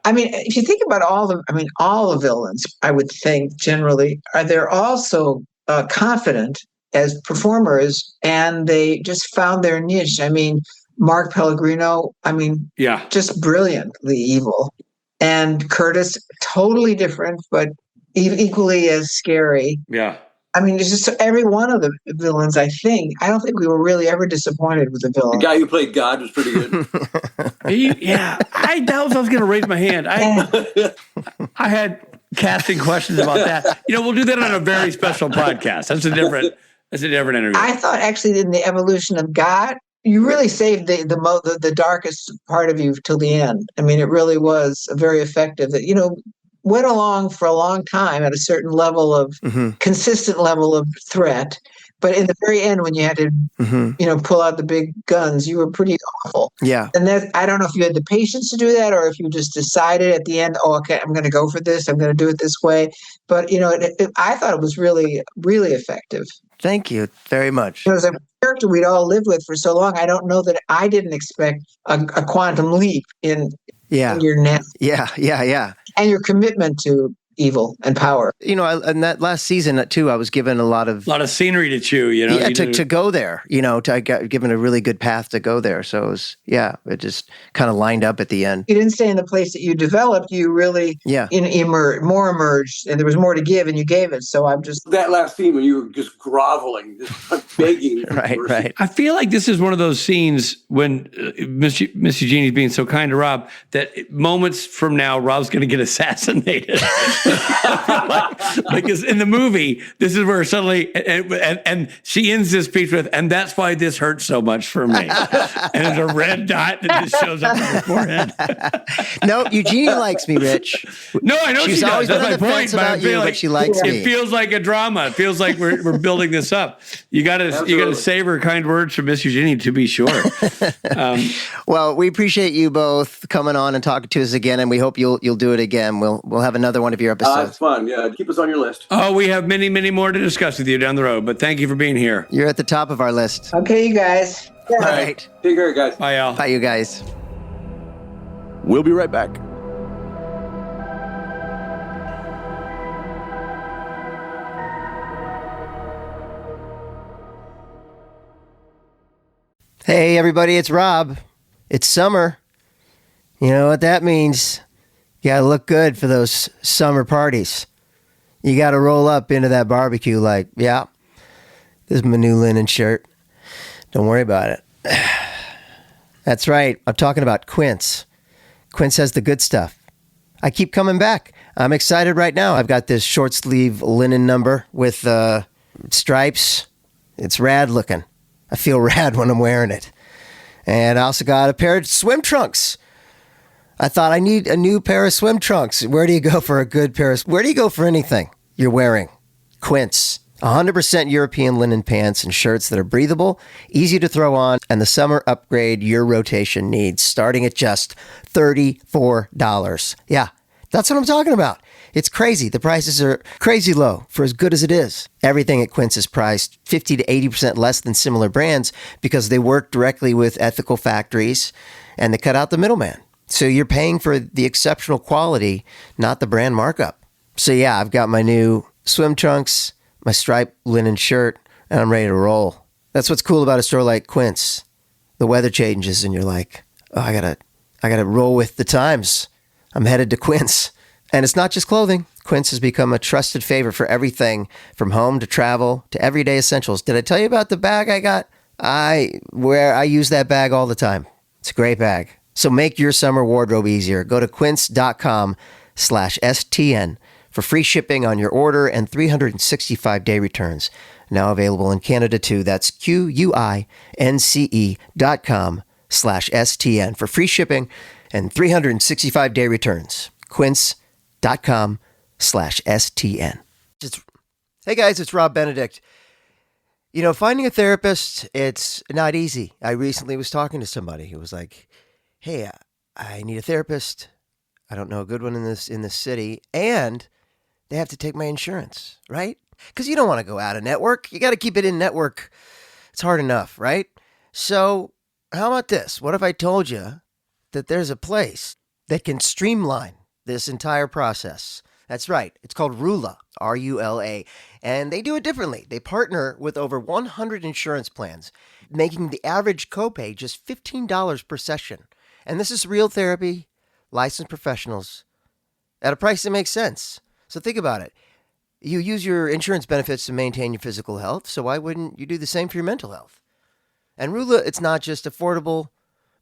I mean, if you think about all the villains, I would think generally they're also confident as performers, and they just found their niche. I mean, Mark Pellegrino, I mean, Yeah. just brilliantly evil. And Curtis, totally different, but equally as scary. Yeah. I mean, it's just every one of the villains, I think. I don't think we were really ever disappointed with the The villain. guy who played God was pretty good. Yeah. That was I was going to raise my hand. I had casting questions about that. We'll do that on a very special podcast. That's a different interview. I thought actually in the evolution of God, you really saved the darkest part of you till the end. I mean, it really was very effective. That went along for a long time at a certain level of consistent level of threat, but in the very end, when you had to pull out the big guns, you were pretty awful. Yeah. And that I don't know if you had the patience to do that, or if you just decided at the end, okay, I'm going to go for this. I'm going to do it this way. But I thought it was really, really effective. Thank you very much. It was a character we'd all lived with for so long. I don't know that I didn't expect a quantum leap in your net. Yeah. And your commitment to evil and power. In that last season too, I was given a lot of scenery to chew. To go there. I got given a really good path to go there. So it just kind of lined up at the end. You didn't stay in the place that you developed. You really emerged, and there was more to give, and you gave it. So I'm just that last scene when you were just groveling, just begging. Right. I feel like this is one of those scenes when Miss Eugenie's being so kind to Rob that moments from now, Rob's going to get assassinated. Like in the movie, this is where suddenly, and she ends this speech with, and that's why this hurts so much for me. And there's a red dot that just shows up on her forehead. No, Eugenie likes me, Rich. No, I know She's she does. always That's been my on the point. fence about you, but she likes me. It feels like a drama. It feels like we're building this up. You got to savor kind words from Miss Eugenie, to be sure. Well, we appreciate you both coming on and talking to us again, and we hope you'll do it again. We'll have another one of your episodes. It's fun. Yeah, keep us on your list. Oh, we have many, many more to discuss with you down the road, but thank you for being here. You're at the top of our list. okay, you guys. All right. Take care, guys. Bye, Al. Bye, you guys. We'll be right back. Hey, everybody, it's Rob. It's summer. You know what that means? You gotta look good for those summer parties. You gotta roll up into that barbecue like, yeah, this is my new linen shirt. Don't worry about it. That's right. I'm talking about Quince. Quince has the good stuff. I keep coming back. I'm excited right now. I've got this short sleeve linen number with stripes. It's rad looking. I feel rad when I'm wearing it. And I also got a pair of swim trunks. I thought I need a new pair of swim trunks. Where do you go for a good pair of... Where do you go for anything you're wearing? Quince. 100% European linen pants and shirts that are breathable, easy to throw on, and the summer upgrade your rotation needs, starting at just $34. Yeah, that's what I'm talking about. It's crazy. The prices are crazy low for as good as it is. Everything at Quince is priced 50 to 80% less than similar brands because they work directly with ethical factories and they cut out the middleman. So you're paying for the exceptional quality, not the brand markup. So yeah, I've got my new swim trunks, my striped linen shirt, and I'm ready to roll. That's what's cool about a store like Quince. The weather changes and you're like, oh, I gotta roll with the times. I'm headed to Quince. And it's not just clothing. Quince has become a trusted favorite for everything from home to travel to everyday essentials. Did I tell you about the bag I got? I use that bag all the time. It's a great bag. So make your summer wardrobe easier. Go to quince.com/STN for free shipping on your order and 365-day returns. Now available in Canada too. That's QUINCE.com/STN for free shipping and 365-day returns. Quince.com/STN. Hey guys, it's Rob Benedict. You know, finding a therapist, it's not easy. I recently was talking to somebody who was like, hey, I need a therapist. I don't know a good one in this city. And they have to take my insurance, right? Because you don't want to go out of network. You got to keep it in network. It's hard enough, right? So how about this? What if I told you that there's a place that can streamline this entire process? That's right. It's called Rula, RULA. And they do it differently. They partner with over 100 insurance plans, making the average copay just $15 per session. And this is real therapy, licensed professionals, at a price that makes sense. So think about it. You use your insurance benefits to maintain your physical health, so why wouldn't you do the same for your mental health? And Rula, it's not just affordable,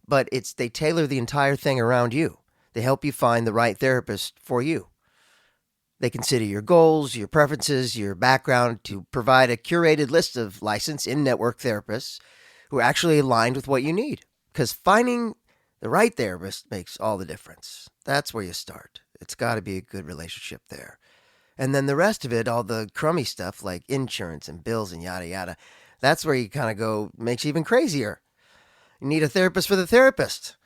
but they tailor the entire thing around you. They help you find the right therapist for you. They consider your goals, your preferences, your background to provide a curated list of licensed in-network therapists who are actually aligned with what you need. Because finding the right therapist makes all the difference. That's where you start. It's got to be a good relationship there. And then the rest of it, all the crummy stuff like insurance and bills and yada, yada, that's where you kind of go, makes you even crazier. You need a therapist for the therapist.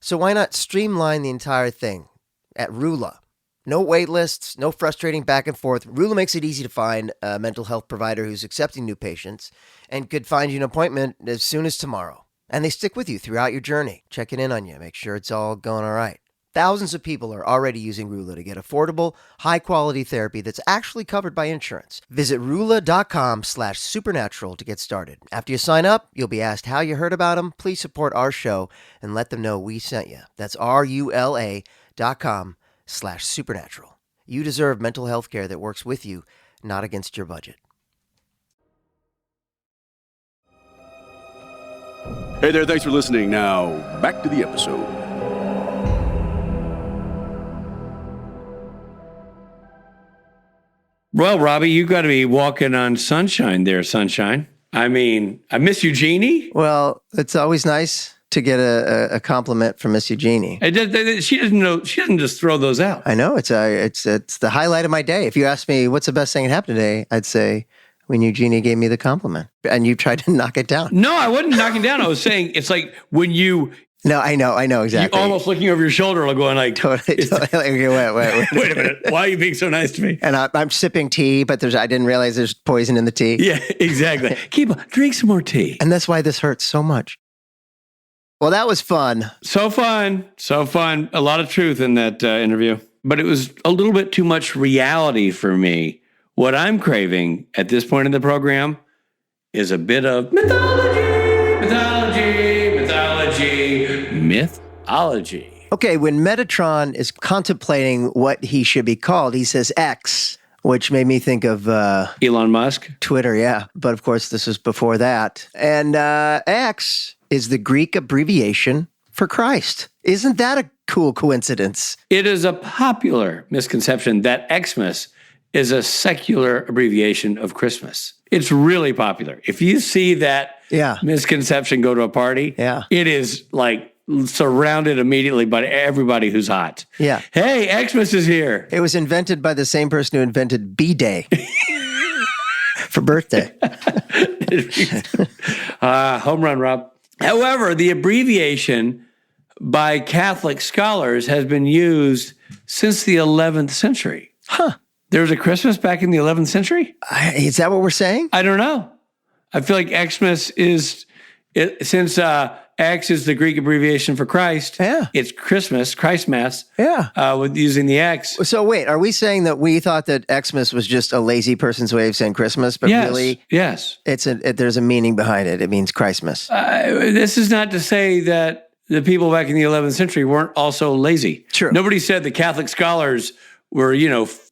So why not streamline the entire thing at Rula? No wait lists, no frustrating back and forth. Rula makes it easy to find a mental health provider who's accepting new patients and could find you an appointment as soon as tomorrow. And they stick with you throughout your journey, checking in on you, make sure it's all going all right. Thousands of people are already using Rula to get affordable, high-quality therapy that's actually covered by insurance. Visit Rula.com/supernatural to get started. After you sign up, you'll be asked how you heard about them. Please support our show and let them know we sent you. That's RULA.com/supernatural. You deserve mental health care that works with you, not against your budget. Hey there, thanks for listening. Now, back to the episode. Well, Robbie, you got to be walking on sunshine there, sunshine. I mean, I miss Eugenie. Well, it's always nice to get a compliment from Miss Eugenie. She doesn't know. She doesn't just throw those out. I know it's the highlight of my day. If you ask me what's the best thing that happened today, I'd say when Eugenie gave me the compliment, and you tried to knock it down. No, I wasn't knocking down. I was saying it's like when you. No, I know exactly. You're almost looking over your shoulder, going like, totally. Okay, wait. Wait a minute. Why are you being so nice to me? And I'm sipping tea, but I didn't realize there's poison in the tea. Yeah, exactly. Drink some more tea. And that's why this hurts so much. Well, that was fun. So fun. A lot of truth in that interview. But it was a little bit too much reality for me. What I'm craving at this point in the program is a bit of mythology. Okay, when Metatron is contemplating what he should be called, he says X, which made me think of Elon Musk. Twitter, yeah. But of course, this was before that. And X is the Greek abbreviation for Christ. Isn't that a cool coincidence? It is a popular misconception that Xmas is a secular abbreviation of Christmas. It's really popular. If you see that misconception go to a party, it is like surrounded immediately by everybody who's hot. Yeah. Hey, Xmas is here. It was invented by the same person who invented B-Day for birthday. Home run, Rob. However, the abbreviation by Catholic scholars has been used since the 11th century. Huh. There was a Christmas back in the 11th century? Is that what we're saying? I don't know. I feel like Xmas is, since X is the Greek abbreviation for Christ, it's Christmas, Christmas, with using the X. So wait, are we saying that we thought that Xmas was just a lazy person's way of saying Christmas, but really, there's a meaning behind it. It means Christmas. This is not to say that the people back in the 11th century weren't also lazy. True. Nobody said the Catholic scholars were,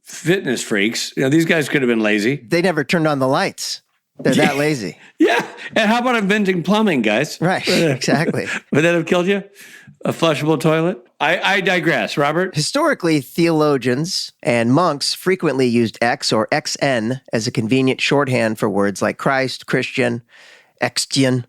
fitness freaks. These guys could have been lazy. They never turned on the lights. They're that lazy. Yeah. And how about inventing plumbing, guys? Right. Exactly. Would that have killed you? A flushable toilet? I digress, Robert. Historically, theologians and monks frequently used X or XN as a convenient shorthand for words like Christ, Christian, Xtian,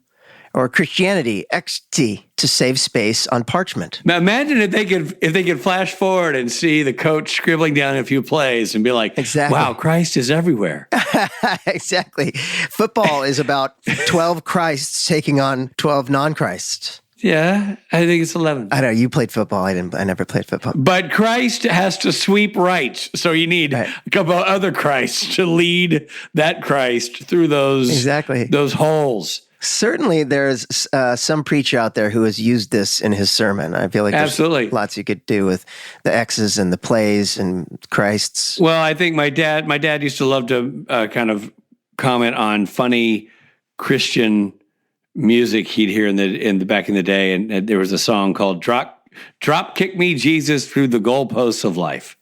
or Christianity, XT, to save space on parchment. Now imagine if they could flash forward and see the coach scribbling down a few plays and be like, wow, Christ is everywhere. Exactly. Football is about 12 Christs taking on 12 non-Christs. Yeah, I think it's 11. I know, you played football. I never played football. But Christ has to sweep right. So you need a couple of other Christs to lead that Christ through those holes. Certainly, there's some preacher out there who has used this in his sermon. I feel like there's lots you could do with the X's and the plays and Christs. Well, I think my dad used to love to kind of comment on funny Christian music he'd hear in the back in the day, and there was a song called "Drop Kick Me, Jesus, Through the Goalposts of Life."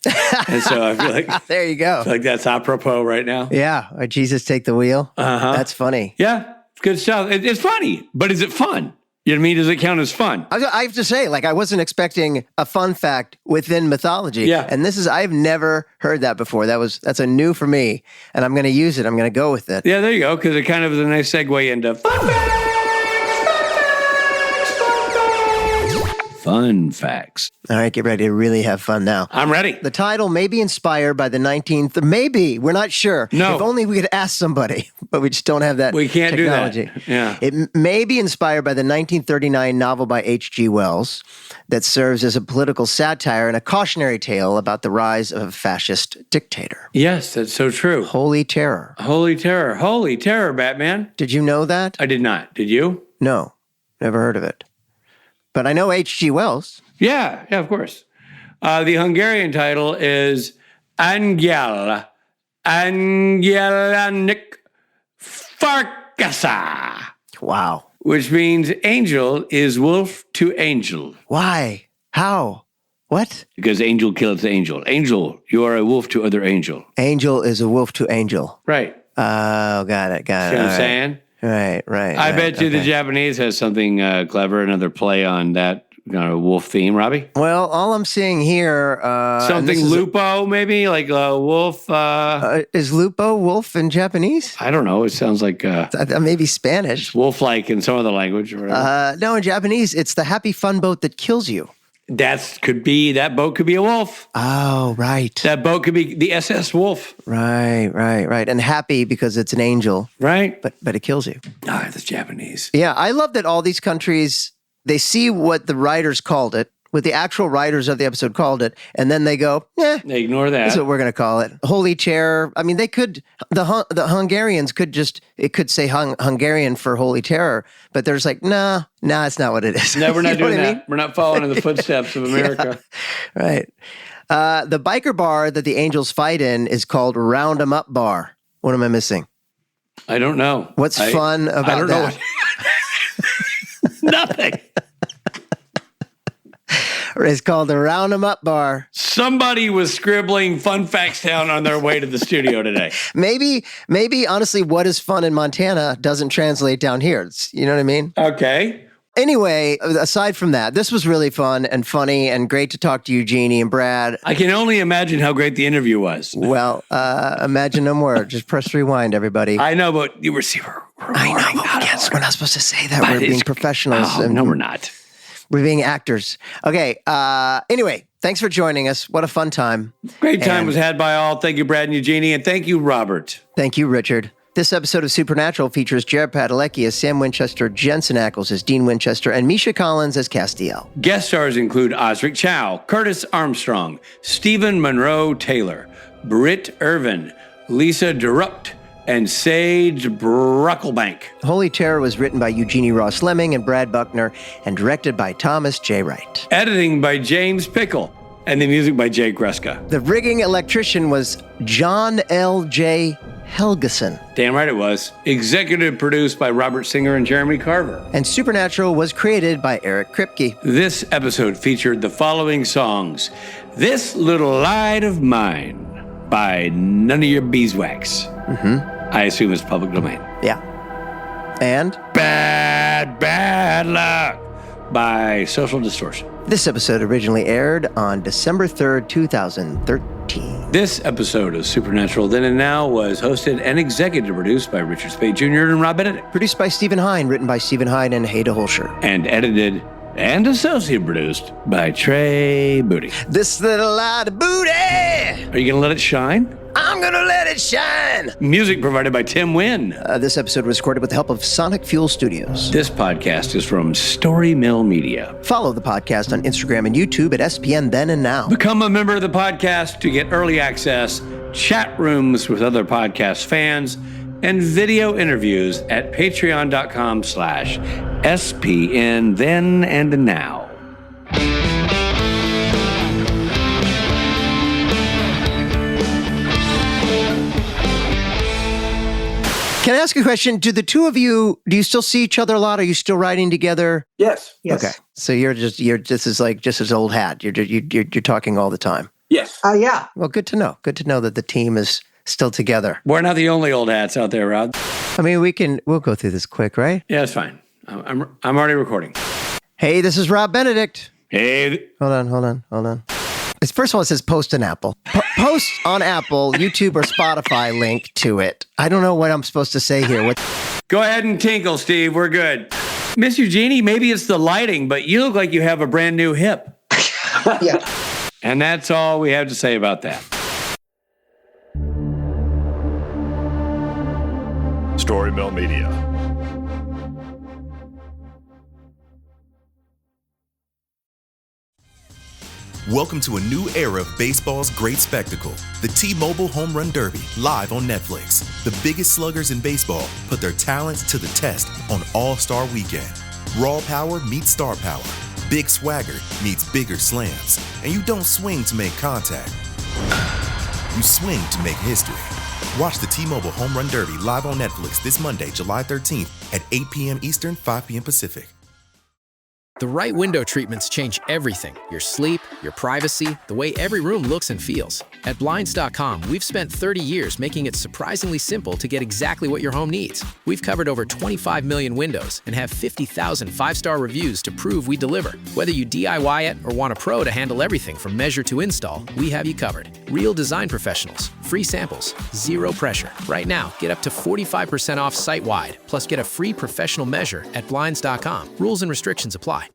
And so I feel like there you go. I feel like that's apropos right now. Yeah, or Jesus take the wheel. That's funny. Yeah, good stuff. It's funny, but is it fun? You know what I mean? Does it count as fun? I have to say, like, I wasn't expecting a fun fact within mythology. Yeah. And I've never heard that before. That's a new for me, and I'm going to use it. I'm going to go with it. Yeah, there you go, because it kind of is a nice segue into fun facts. Fun facts. All right, get ready to really have fun now. I'm ready. The title may be inspired by the 19th. Maybe. We're not sure. No. If only we could ask somebody, but we just don't have that We can't technology. do that. Yeah. It may be inspired by the 1939 novel by H.G. Wells that serves as a political satire and a cautionary tale about the rise of a fascist dictator. Yes, that's so true. Holy Terror. Holy terror. Holy terror, Batman. Did you know that? I did not. Did you? No. Never heard of it. But I know H.G. Wells. Yeah, of course. The Hungarian title is Angyal Angyalanik Farkasa, Wow. which means angel is wolf to angel. Why? How? What? Because angel kills angel. Angel, you are a wolf to other angel. Angel is a wolf to angel. Right. Oh, got it. See what I'm saying? Right. I bet you the Japanese has something clever, another play on that wolf theme, Robbie. Well, all I'm seeing here... Something Lupo, maybe? Like a wolf? Is Lupo wolf in Japanese? I don't know. It sounds like Maybe Spanish. wolf-like in some other language. Or whatever. No, in Japanese, it's the happy fun boat that kills you. That boat could be a wolf. Oh, right. That boat could be the SS Wolf. Right. And happy because it's an angel. Right? But it kills you. Ah, that's Japanese. Yeah, I love that all these countries, they see what the writers called it, what the actual writers of the episode called it, and then they go, They ignore that. that's what we're going to call it. Holy Terror. I mean, they could, the Hungarians could it could say Hungarian for Holy Terror, but there's like, nah, it's not what it is. No, we're not You know doing what I that. mean? We're not following in the footsteps of America. Yeah, right. The biker bar that the Angels fight in is called Round 'em Up Bar. What am I missing? I don't know. What's fun about I don't that? know. Nothing. It's called the Round 'em Up Bar. Somebody was scribbling fun facts down on their way to the studio today. Maybe, honestly, what is fun in Montana doesn't translate down here. You know what I mean? Okay. Anyway, aside from that, this was really fun and funny and great to talk to Eugenie and Brad. I can only imagine how great the interview was. Well, imagine no more. Just press rewind, everybody. I know, but we're I know, but we're not supposed to say that. We're being professionals. Oh, no, we're not. We're being actors. Okay. Anyway, thanks for joining us. What a fun time. Great time was had by all. Thank you, Brad and Eugenie, and thank you, Robert. Thank you, Richard. This episode of Supernatural features Jared Padalecki as Sam Winchester, Jensen Ackles as Dean Winchester, and Misha Collins as Castiel. Guest stars include Osric Chow, Curtis Armstrong, Stephen Monroe Taylor, Britt Irvin, Lisa DeRupt, and Sage Brucklebank. Holy Terror was written by Eugenie Ross-Leming and Brad Buckner and directed by Thomas J. Wright. Editing by James Pickle, and the music by Jake Greska. The rigging electrician was John L. J. Helgeson. Damn right it was. Executive produced by Robert Singer and Jeremy Carver. And Supernatural was created by Eric Kripke. This episode featured the following songs: This Little Light of Mine by None of Your Beeswax. I assume it's public domain. Yeah. And Bad Luck by Social Distortion. this episode originally aired on December 3rd, 2013. This episode of Supernatural Then and Now was hosted and executive produced by Richard Spade Jr. and Rob Benedict. Produced by Stephen Hine, written by Stephen Hine and Haida Holscher. And edited and associate produced by Trey Booty. This little light of booty, Are you going to let it shine? I'm gonna let it shine. Music provided by Tim Wynn. This episode was recorded with the help of Sonic Fuel Studios. This podcast is from Story Mill Media. Follow the podcast on Instagram and YouTube at SPN Then and Now. Become a member of the podcast to get early access, chat rooms with other podcast fans, and video interviews at patreon.com/SPN Then and Now. Can I ask a question? Do the two of you, do you still see each other a lot? Are you still writing together? Yes. Okay. So this is like just as old hat. You're talking all the time. Yes. Yeah. Well, good to know. Good to know that the team is still together. We're not the only old hats out there, Rod. I mean, we'll go through this quick, right? Yeah, it's fine. I'm already recording. Hey, this is Rob Benedict. Hey. Hold on. It's first of all, it says post on Apple. Post on Apple, YouTube, or Spotify link to it. I don't know what I'm supposed to say here. Go ahead and tinkle, Steve. We're good. Miss Eugenie, maybe it's the lighting, but you look like you have a brand new hip. Yeah. And that's all we have to say about that. Story Mill Media. Welcome to a new era of baseball's great spectacle, the T-Mobile Home Run Derby, live on Netflix. The biggest sluggers in baseball put their talents to the test on All-Star Weekend. Raw power meets star power. Big swagger meets bigger slams. And you don't swing to make contact. You swing to make history. Watch the T-Mobile Home Run Derby live on Netflix this Monday, July 13th at 8 p.m. Eastern, 5 p.m. Pacific. The right window treatments change everything. Your sleep, your privacy, the way every room looks and feels. At Blinds.com, we've spent 30 years making it surprisingly simple to get exactly what your home needs. We've covered over 25 million windows and have 50,000 five-star reviews to prove we deliver. Whether you DIY it or want a pro to handle everything from measure to install, we have you covered. Real design professionals, free samples, zero pressure. Right now, get up to 45% off site-wide, plus get a free professional measure at Blinds.com. Rules and restrictions apply.